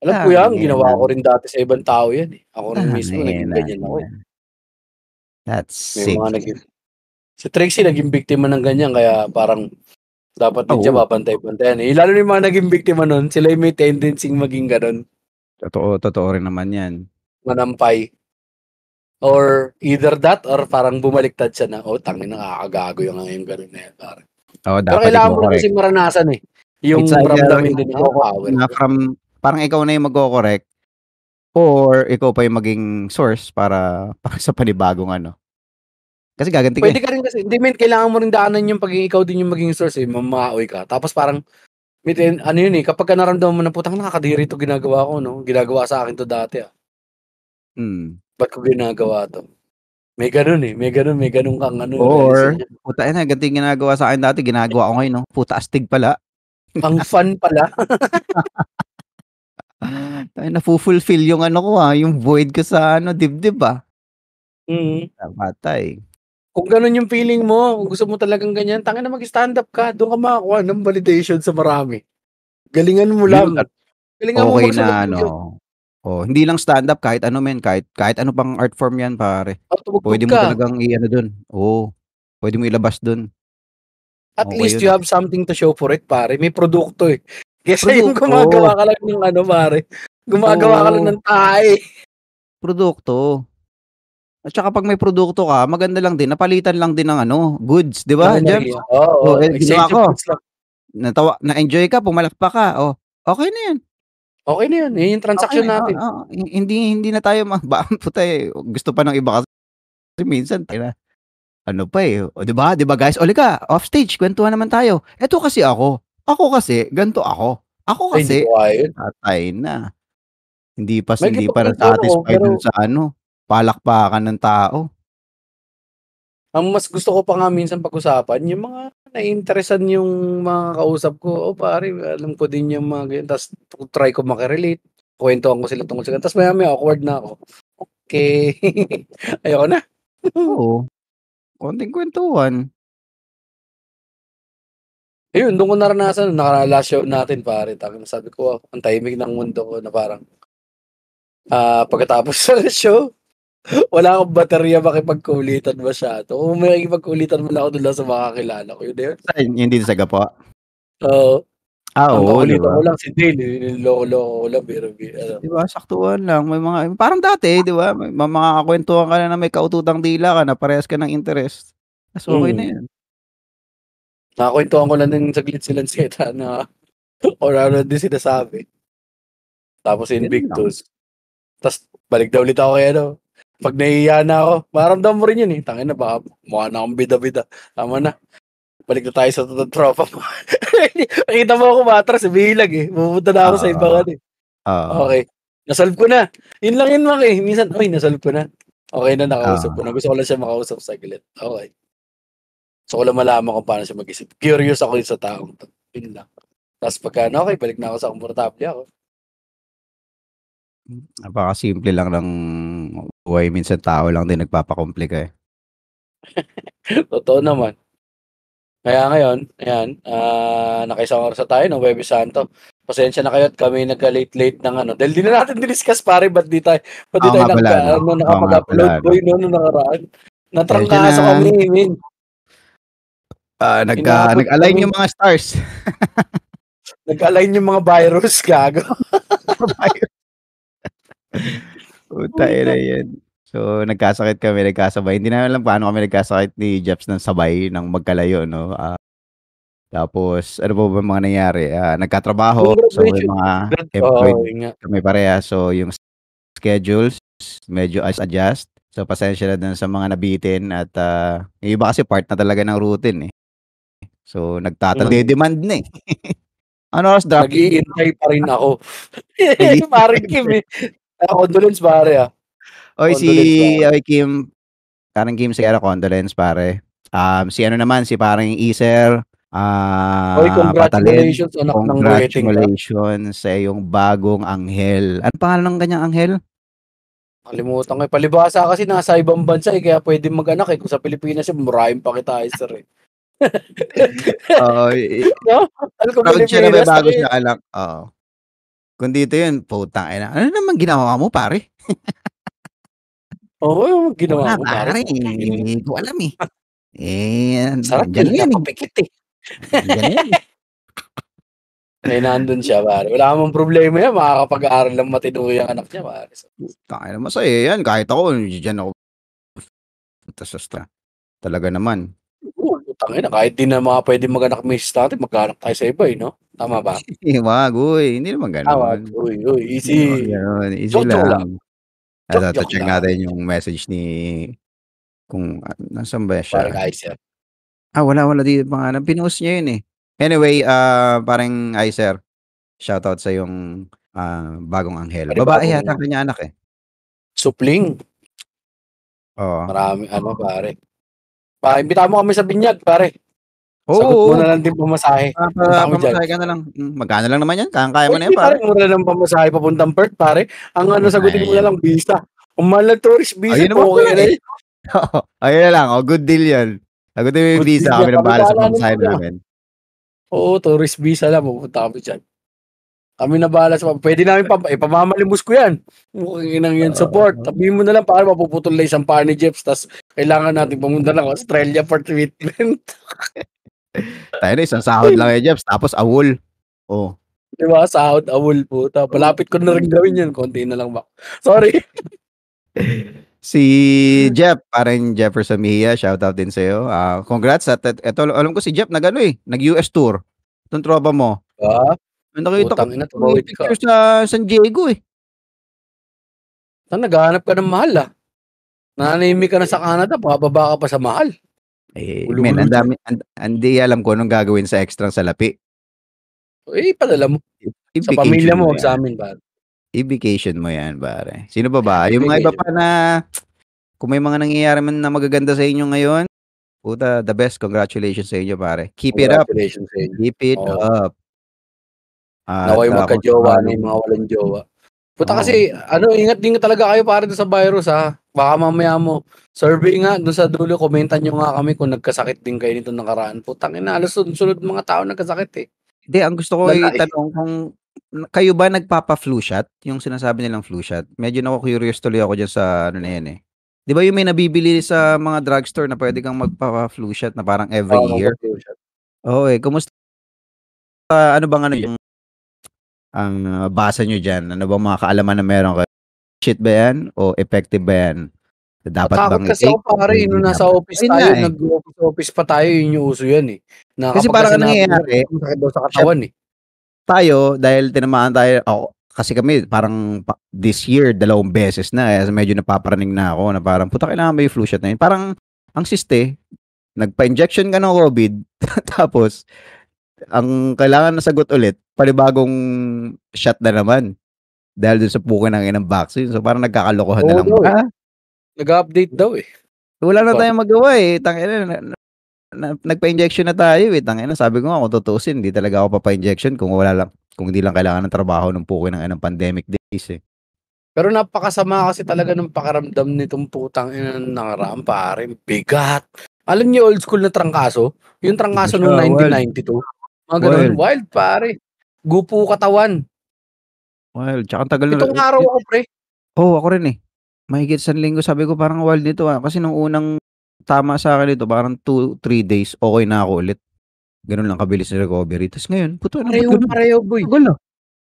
alam ko 'yan, Tangina, ginawa ko rin dati sa ibang tao 'yan, eh. Ako rin mismo naging tangina ganyan ako, eh. naman. That's May mga sick. naging si Trixie naging biktima ng ganyan kaya parang dapat din siya Oo, babantay-bantayan, eh. Lalo na yung mga naging biktima nun, sila yung may tendency maging gano'n, totoo rin naman 'yan. manampay. Or either that or parang bumaliktad siya na, "Oh, tangina nakakagago yung gano'n na yan pare." Oo, Pero dapat kailangan mo rin iko-correct. kasi maranasan, It's yung either ramdamin din na, power na ko. parang ikaw na yung magko-correct or ikaw pa yung maging source para sa panibagong kasi gaganti ka, Puwede ka rin kasi hindi men kailangan mo rin daanan yung pagiging ikaw din yung maging source, mamaoy ka tapos parang yun, kapagka naramdaman mo na, "Putang nakakadiri 'to ginagawa ko 'no, ginagawa sa akin 'to dati, mm. ba't ko ginagawa 'to?" May gano'n kang Or, realisasyon. puta ina ganito yung ginagawa sa'kin dati ginagawa ko ngayon 'no, puta astig pala. Ang fun pala. Tangina nafu-fulfill yung ko, yung void ko sa dibdib, Mm. patay. Kung gano'n yung feeling mo, kung gusto mo talagang ganyan, tangina mag-stand up ka, do'n ka makakuha ng validation sa marami. Galingan mo Yun lang, at galingan mo okey magsulat na ng joke. hindi lang stand-up kahit men, kahit ano pang art form yan pare. Tumugtog Puwede mo ka. talagang dun, oo, puwede mo ilabas dun, At okey least yun, you have something to show for it pare, may produkto, Kaysa yung Produkto, gumagawa ka lang ng pare, gumagawa ka lang oo, ng tae. produkto. At saka 'pag may produkto ka maganda lang din napalitan lang din ng goods, 'di Ng ba, Jeps? enerhiya, oo, Oh, ginawa exchange of ko, goods lang. na-enjoy ka, pumalakpak ka, oh, okey na yan. Okey na yun, yun yung Okey transaksyon na, natin. hindi na tayo puta, gusto pa ng iba kasi minsan pa, oh, 'di ba guys, "O halika off stage kwentuhan naman tayo." "Eto kasi ako kasi gan'to ako Ay hindi kasi." ko kaya yun. Patay na, hindi pa Makikipagkwentuhan ako na-satisfy pero dun sa palakpakan ng tao. ang mas gusto ko pa nga minsan pag-usapan yung mga naiinteresan yung mga kausap ko, "Oh, pare alam ko din yung mga ganyan." Ta's try ko maki-relate, kuwentuhan ko sila tungkol sa ganun, ta's maya-maya awkward na ako. Okey, ayoko na. Oo, konting kwentuhan. Ayun, dun ko naranasan naka-last show natin pare, tangina sabi ko, ang tahimik ng mundo ko na parang, pagkatapos ng show, wala akong baterya makipagkulitan masyado. Kung may makikipagkulitan man ako dun lang sa mga kakilala ko, yun na yun. Saan yung dito sa Gapwa? Oo, ang Oo, 'di kakulitan ba? ko lang si Dale, niloloko-loko ko lang biro-biro. 'Di ba saktuhan lang may mga parang dati 'di ba may makakakwentuhan ka na may kaututang dila ka na parehas ka ng interest, ta's okey na Mm, 'yun. nakakwentuhan ko lang din saglit si Lanceta na kung ano din sinasabi, tapos Gano'n lang. Invictus. Tas balik na ulit ako kay 'pag nahihiya na ako, mararamdaman mo rin yun, tangina baka mukha na akong bida-bida, tama na, balik na tayo sa totoong tropa mo. Nakita mo ako umatras bilag, pupunta na ako sa ibang Oo, oo, okey, na-solve ko na. Yun lang yun Mak, minsan, "Uy na-solve ko na." Okey na nakausap ko oo. na, gusto ko lang siya makausap saglit, okey. Gusto ko lang malaman kung paano siya mag-isip, curious ako sa taong 'to, yun lang. Tas pagka okey balik na ako sa komportable ako. Napakasimple lang ng buhay minsan tao lang din nagpapakomplika. Totoo naman. Kaya ngayon, ayan, nakaisang oras na tayo ng Huwebes Santo. Pasensya na kayo at kami nagka-late-late ng dahil di na natin diniscuss pare ba't di Oo tayo nga pala 'no, oo nga pala nakapag-upload 'no. boy nung nakaraan. Pasensya Natrangkaso na, kami men, inabot nag-align kami, yung mga stars. nag-align yung mga virus gago. Puta ina 'yan. So, nagkasabay, hindi namin alam paano kami nagkasakit ni Jeps ng sabay ng magkalayo 'no, tapos ano pa ba mga nangyari, Nung nagkatrabaho, so may graduation, mga oo employed yun nga. kami parehas, so yung schedules medyo adjust. So, pasensya na dun sa mga nabitin at, yung iba kasi part na talaga ng routine, eh. So, nagde-demand na, eh. Anong oras drop? Nag-iintay pa rin ako. Pare Kim, Nag-i-intend. condolence pare, Oy, condolence pare. Kim, parang Kim Sierra condolence pare. Si naman, si parang Iser, Uy, Patalin, congratulations anak ng weteng ka. congratulations sa iyong bagong anghel. Anong pangalan ng kanyang anghel? Nakalimutan ko, palibhasa kasi nasa ibang bansa, kaya puwedeng mag-anak, kung sa Pilipinas siya murahin pa kita Ester, Oo, 'no? Mahal ko proud siya na may Pilipinas bago tangina, siyang anak, oo. Kung dito yun, putang ina, ano naman ginawa mo pare? oo, yung ginawa Wala mo pare pare, putang ina mo, hindi ko alam, eh. sarap Nandiyan na yan, eh, pinapapikit, nandiyan na yan, eh. nandun siya pare, wala namang problema yan, makakapag-aral ng matino yang anak niya pare. Tangina masaya yan kahit ako nandiya-diyan ako tas talaga naman. Oo, putangina kahit di na mga pwedeng mag-anak misis natin, mag-anak tayo sa iba no? Tama ba? Wag, uy, hindi naman Wag, gano'n. uy, Hindi naman easy. gano'n, easy Joke lang. lang. Joke check lang. natin yung message ni kung nasaan ba siya? Parang Icer. Wala dito pangalan, pinost niya yun, eh. Anyway, parang Icer, shoutout sa yung bagong anghel. Babae yata ang kanyang anak, eh. Supling. Oo. Maraming pare. Imbitahan mo kami sa binyag, pare. Oo, Sagot mo na lang din pamasahe. Punta kami dyan. Pamasahe ka na lang. Magkano lang naman yan? Kayang-kaya mo na yan, Pare, pare. mura lang pamasahe papuntang Perth, pare. Ang sagutin mo na lang, visa. Kung mahal na tourist visa, Ayun naman okay na yun. ayun na lang, good deal yun. Sagutin mo yung visa, kami na bahala sa pamasahe namin. Oo, tourist visa lang, pupunta kami dyan. Kami na bahala sa pwede namin ipamamalimos ko yan. Mukhang inang yan support. Sabihin mo na lang para mapuputol na isang paa ni Jeps, tas kailangan natin pumunta ng Australia for treatment. Tayo na, isang sahod lang Jeps, tapos awol. Oh. Diba? Sahod, awol po. Palapit ko na rin gawin yun. Konti na lang ba? Sorry. Si Jeff, parang Jefferson Mejia, shoutout din sa'yo. Congrats at eto, alam ko si Jeff nag-US tour. Itong tropa mo. Nakita ko may picture sa San Diego, eh. Naghahanap ka ng mahal, nananahimik ka na sa Canada, bababa ka pa sa mahal. Men, hindi alam ko anong gagawin sa extra salapi. Padala mo. Sa pamilya mo, sa amin, pare. I-vacation mo yan, pare. Sino ba? Yung mga iba pa na, kung may mga nangyayari man na magaganda sa inyo ngayon, puta, the best. Congratulations sa inyo, pare. Keep it up. Keep it up. Nakoy magka-jowa na yung mga walang jowa. Puta kasi, ingat din talaga kayo pare doon sa virus, Baka mamaya mo, survey nga, doon sa dulo, komentan nyo nga kami kung nagkasakit din kayo nito nakaraan. Putang ina, alas sunod mga tao nagkasakit, eh. Hindi, ang gusto ko itanong kung kayo ba nagpapa-flu shot? Yung sinasabi nilang flu shot. Medyo curious tuloy ako dyan sa ano na yan, eh. Di ba yung may nabibili sa mga drugstore na pwede kang magpapa-flu shot na parang every year? Oo, eh. Kumusta? Ano bang yung ang basa nyo dyan? Ano bang mga kaalaman na meron kayo? Shit ba yan? O effective ba yan? Dapat bang i-take? Kasi ako pare, nung nasa office tayo, nag-office pa tayo, yun yung uso yan, eh. Kasi parang nangyayari, sa katawan, eh. Tayo, dahil tinamaan tayo, kasi kami parang this year, 2 beses na, medyo napaparaning na ako na parang, puta kailangan ba yung flu shot na yun? Parang, ang siste, nagpa-injection ka ng COVID, tapos, ang kailangan na sagot ulit, panibagong shot na naman. Dahil dun sa pukin ng vaccine. So, parang nagkakalokohan na lang. Nag-update daw, eh. Wala na tayong magawa, eh. Nagpa-injection na tayo, eh. Sabi ko nga, kung tutuusin, hindi talaga ako papa-injection kung hindi lang kailangan ng trabaho ng pukin ng pandemic days, eh. Pero napakasama kasi talaga ng pakaramdam nitong putang ina nakaraan, pare. Bigat. Alam niyo old school na trangkaso? Yung trangkaso noong 1992. Mga ganun. Wild, pare. Gupo katawan. Wild. Tsaka tagal na. Itong araw ako, pre. Oo, ako rin, eh. Mahigit 1 linggo. Sabi ko parang wild nito, Kasi nung unang tama sa akin ito, parang 2-3 days, okay na ako ulit. Ganun lang kabilis na recovery. Tapos ngayon, puto na. Pareho, boy. Tagal na.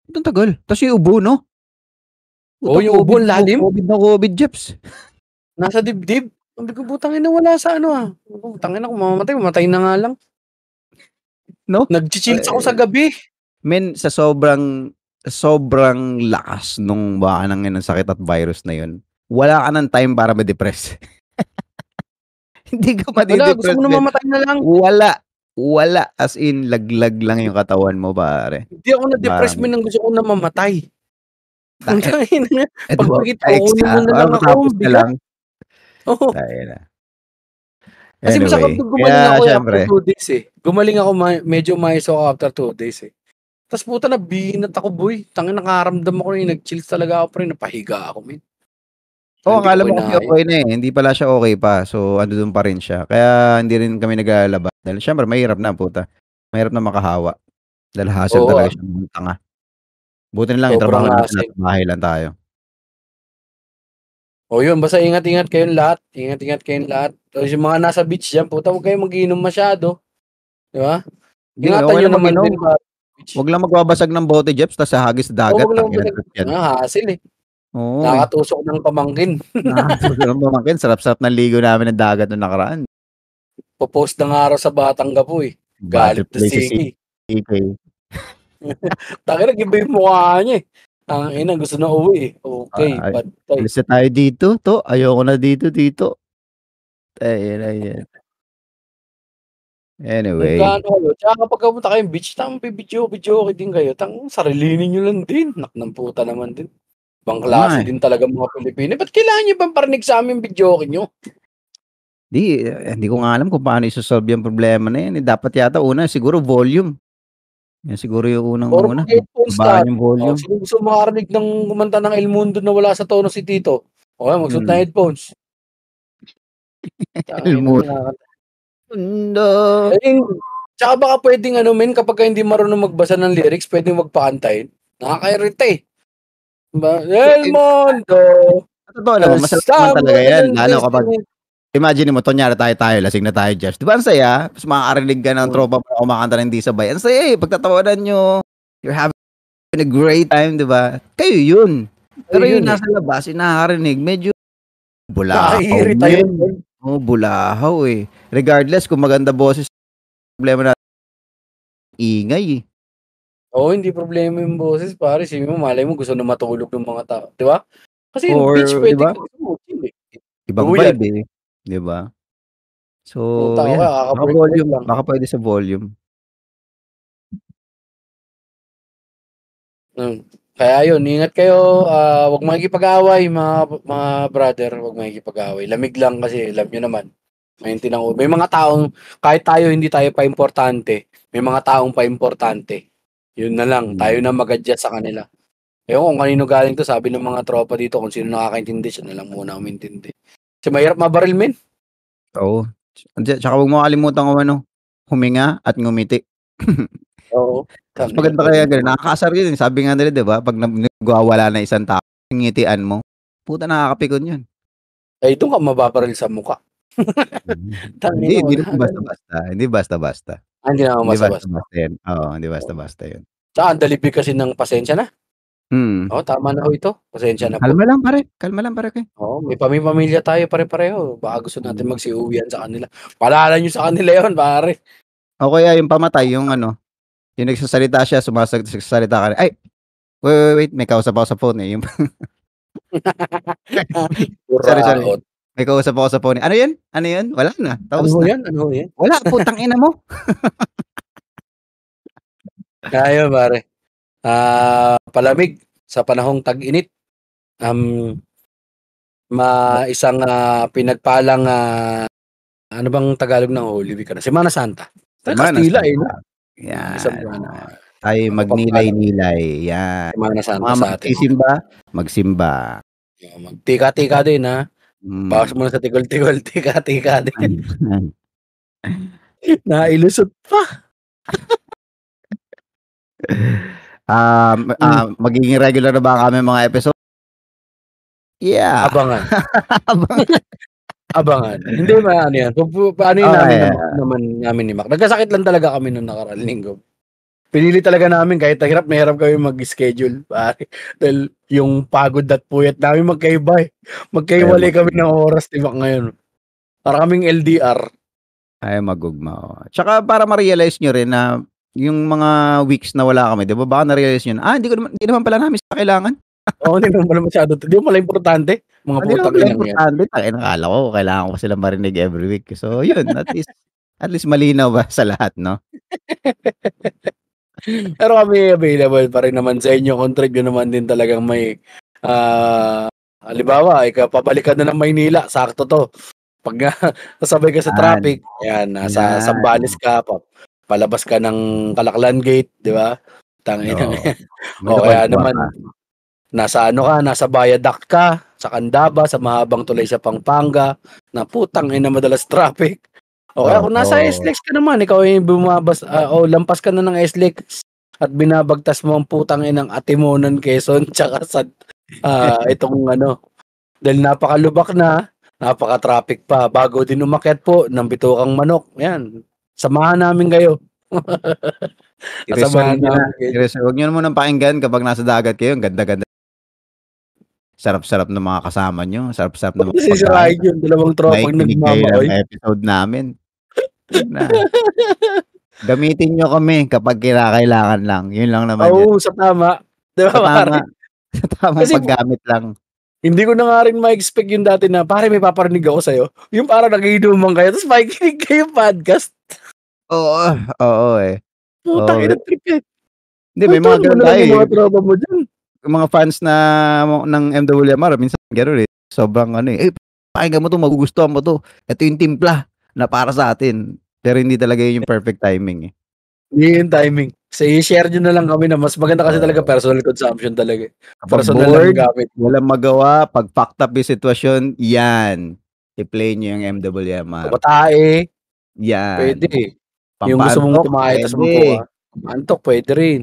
Itong tagal. Tapos yung ubo, no? Yung ubo, lalim. COVID, Jeps. Nasa dibdib. Sabi ko, putang ina, wala sa Putang ina, kung mamatay na nga lang. No? Nag-chills ako sa gabi. Men, sa sobrang lakas nung baka ng sakit at virus na yun, wala ka ng time para ma-depress. Hindi ka ma-depress. Gusto mo na mamatay na lang. Wala. As in, laglag lang yung katawan mo, pare. Hindi ako na-depress, men, gusto ko na mamatay. Pagpagit ko na lang ako, bigat. Oo. Kasi sa kapag gumaling ako after 2 days, eh. Gumaling ako, medyo mais ako after 2 days, eh. Tapos puta, nabinat ako, boy. Tangin, nakaramdam ako, nag-chills talaga ako, pre, napahiga ako, men. Akala mo kasi okay na, eh. Hindi pala siya okay pa. So, doon pa rin siya. Kaya, hindi rin kami naglalabas. Dahil, syempre, mahirap na, puta. Mahirap na makahawa. Dahil hassle talaga siya ng tanga. Buti na lang, itrabaho na sa bahay lang tayo. Yun, basta ingat-ingat kayong lahat. Ingat-ingat kayong lahat. So, yung mga nasa beach dyan, puta, huwag kayong mag-iinom masyado. Di ba? Ingatan nyo naman din. Huwag lang magbabasag ng bote, Jeps, tapos hagis dagat. Hassle, eh. Oo, eh. Nakakatusok ng pamangkin. Nakakatusok ng pamangkin, sarap-sarap ng ligo namin ng dagat nung nakaraan. Po-post na nga raw sa Batanggap eh. Galit na Butterfly sa sige. CK. Tangina, iba yung mukha niya eh. Tangina, gusto na uwi eh. Okay, patay. Alis na tayo dito, to. Ayoko na dito. Ayun. Anyway. Nagkaano kayo, tsaka kapag pumunta kayong beach, video din kayo. Sarilinin nyo lang din. Ng puta naman din. Ibang klase din talaga mga Pilipino. Ba't kailangan nyo bang parinig sa amin video nyo? Hindi ko nga alam kung paano isosolve yung problema na yan. Dapat yata una, siguro volume. Yan siguro yung unang-una. Babaan yung volume. Sino gusto makarinig ng kumanta ng El Mundo na wala sa tono si Tito? Okay, magsuot na headphones. El Mundo. Tsaka baka pwedeng kapag hindi marunong magbasa ng lyrics, pwedeng magpakantayin. Nakaka-irita eh. El Mundo. Totoo naman, masarap naman talaga yan. Lalo kapag, imagine mo, tonyara tayo, lasing na tayo, Josh. Di ba ang saya? Mas makakarinig ka ng tropa mo kumakanta ng di sabay. Ang saya eh, pagtatawanan nyo, you're having a great time, di ba? Kayo yun. Pero yun, nasa labas, nakakarinig, medyo bulahaw. Bulahaw eh. Regardless kung maganda boses, problema natin, ingay eh. Hindi problema yung boses, pare. Sabi mo, malay mo, gusto na matulog ng mga tao. Di ba? Kasi yung beach, pwede diba? Ibang vibe eh. Di ba? So, baka pwede sa volume. Kaya yun, ingat kayo. Huwag makikipag-away, mga brother. Huwag makikipag-away. Lamig lang kasi, alam nyo naman. May mga taong, kahit tayo hindi tayo pa-importante, may mga taong pa-importante. Yun na lang, tayo na mag-adjust sa kanila. Kung kanino galing to, sabi ng mga tropa dito, kung sino nakakaintindi, siya na lang muna umintindi. Kasi mahirap mabaril, men. Oo. Tsaka huwag mo kalimutan kung huminga at ngumiti. Oo. Mas maganda kaya gano'n. Nakakasar yun. Sabi nga nila, di ba? Pag nagwawala na isang tao, ngitian mo, puta nakakapikon yun. Doon ka mababaril sa mukha. Hindi basta-basta. Hindi basta-basta. Hindi naman basta-basta. Hindi basta-basta yun. Tsaka ang dalibig kasi ng pasensya na. Tama na ito. Pasensya na po. Kalma lang pare kayo. May pamilya tayo pare-pareho. Baka gusto natin magsiuwian sa kanila. Paalala nyo sa kanila yun, pare. O kaya yung pamatay, yung yung nagsasalita siya, sumasalita ka rin. Ay, wait, may kausap ako sa phone eh. Sorry. May kausap ako sa phone. Ano yun? Wala na. Tapos na. Ano yan? Wala, putang ina mo. Kaya pare. Palamig sa panahong tag-init. Isang pinagpalang ano bang Tagalog ng Holy Week? Semana Santa. Kastila eh. Yan. Tayo magnilay-nilay. Yan. Semana Santa sa atin. Magsimba. Magtika-tika din ha. Bawas mo na sa tigol-tigol. Tika-tika din. Nailusot pa. Magiging regular na ba kami mga episode? Yeah. Abangan. Hindi ba yan? Paano yun namin ni Mac? Nagkasakit lang talaga kami nung nakaraang linggo. Pinili talaga namin kahit may hirap kami mag-schedule. Dahil yung pagod at puyat namin magkaiba eh. Magkaiwalay kami ng oras ni Mac ngayon. Para kaming LDR. Ay, magugma. Tsaka para ma-realize nyo rin na yung mga weeks na wala kami, di ba? Baka na-realize nyo na, hindi naman pala namin sa kailangan. Hindi naman pala masyado. Hindi mo pala importante. Mga putang ilang yan. Importante. Nakala ko, kailangan ko silang marinig every week. So, yun. At least malinaw ba sa lahat, no? Pero kami available pa rin naman sa inyo. Contract yun naman din talagang may halimbawa, pabalik ka na ng Maynila. Sakto to. Pag nasabay ka sa traffic, yan, nasa Sambales ka, palabas ka ng Calaklan Gate, di ba? Kaya naman, nasa Viaduct ka, sa Candaba, sa mahabang tulay sa Pampanga, na putang ina madalas traffic. Kaya kung nasa SLEX ka naman, ikaw ay bumabas, lampas ka na ng SLEX at binabagtas mo ang putang inang Atimonan, Quezon, tsaka sa itong dahil napakalubak na, napaka-traffic pa, bago din umakyat po ng Bitukang Manok. Yan, samahan namin kayo. Huwag nyo naman pakinggan kapag nasa dagat kayo, ang ganda-ganda sarap-sarap ng mga kasama nyo, sarap-sarap ng mga Sisirain pagkain. yun, dalawang tropang Nakikinig kayo ng nagmamaoy. episode namin. Wag na. Gamitin nyo kami kapag kinakailangan lang. Yun lang naman yun. Oo, sa tama. Di ba, Sa tama. pare? Sa tamang Kasi paggamit lang. hindi ko na nga rin ma-expect yung dati na, pare may paparinig ako sa'yo. Yung parang nagiinuman kayo, tapos makikinig kayo podcast. Oo eh. Putang ina trip yan. Hindi, may mga ganun tayo Yung mga eh. tropa mo dyan. Yung mga fans na ng MWMR, minsan gano'n eh. Sobrang ano eh. Pakinggan mo to, magugustuhan mo to. Ito yung timpla na para sa atin. Pero hindi talaga yun yung perfect timing eh. Hindi yung timing. Kasi i-share nyo na lang kami na mas maganda kasi talaga personal consumption talaga. Kapag Personal lang bored, gamit. walang magawa, pag fucked up yung sitwasyon, yan. I-play nyo yung MWMR. Kumatae. Yan. Pwede. Yung gusto mong kumain tapos antok, pwede rin.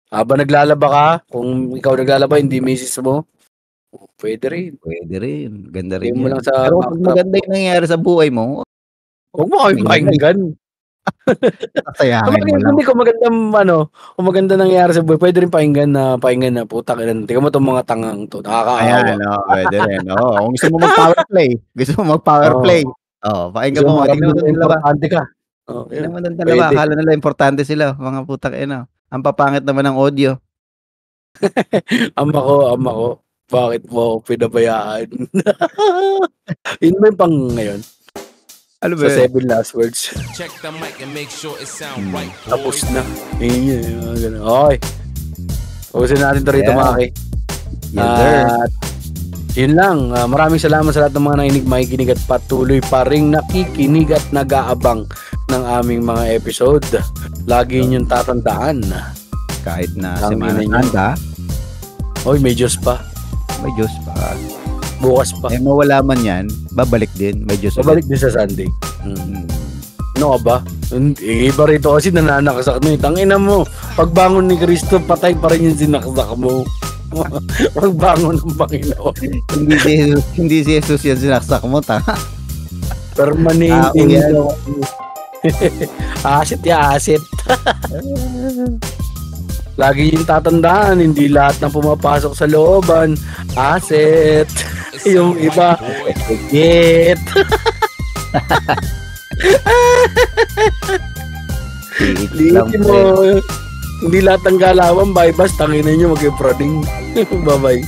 Habang naglalaba ka, kung ikaw naglalaba, hindi misis mo, pwede rin. Pwede rin. Ganda rin mo yan. lang sa Pero kung maganda yung nangyayari sa buhay mo, huwag mo kami pakinggan. Sasayahin mo lang. Hindi kung maganda nangyayari sa buhay, pwede rin pakinggan na putang ina. Tingnan mo itong mga tangang to, nakakaawa. Ayan, pwede rin. Kung gusto mo mag-power play, pakinggan mo. Tingnan mo doon dalawa. Tingnan mo doon dalawa. Akala nila importante sila. Mga putang ina. Ang papangit naman ng audio. Ama ko. Bakit mo ako pinabayaan? Yun ba yung pang ngayon? Ano ba sa 7 last words. Check the mic and make sure it sound right. Tapos na. Okay. Ubusin natin to rito, Maki. Yes, sir. Yun lang. Maraming salamat sa lahat ng mga makikinig at patuloy pa ring nakikinig at nag-aabang ng aming mga episode. Lagi ninyong tatandaan. Kahit na Semana Santa. Oy, may Diyos pa. May Diyos pa. Bukas pa. Mawala man yan, babalik din. May Diyos babalik din sa Sunday. Ano ka ba? Iba rito kasi nananakasak mo. Tangina mo. Pagbangon ni Kristo, patay pa rin yung sinaksak mo. Pagbangon ng Panginoon. Hindi si Jesus yan sinaksak mo, tanga. Permanente yan. Asit. Lagi yung tatandaan, hindi lahat ng pumapasok sa looban, asset. Yung iba, get. Liitin mo. Hindi lahat ng galawan, bye-bye, tangin na nyo, mag-iprading. Bye-bye.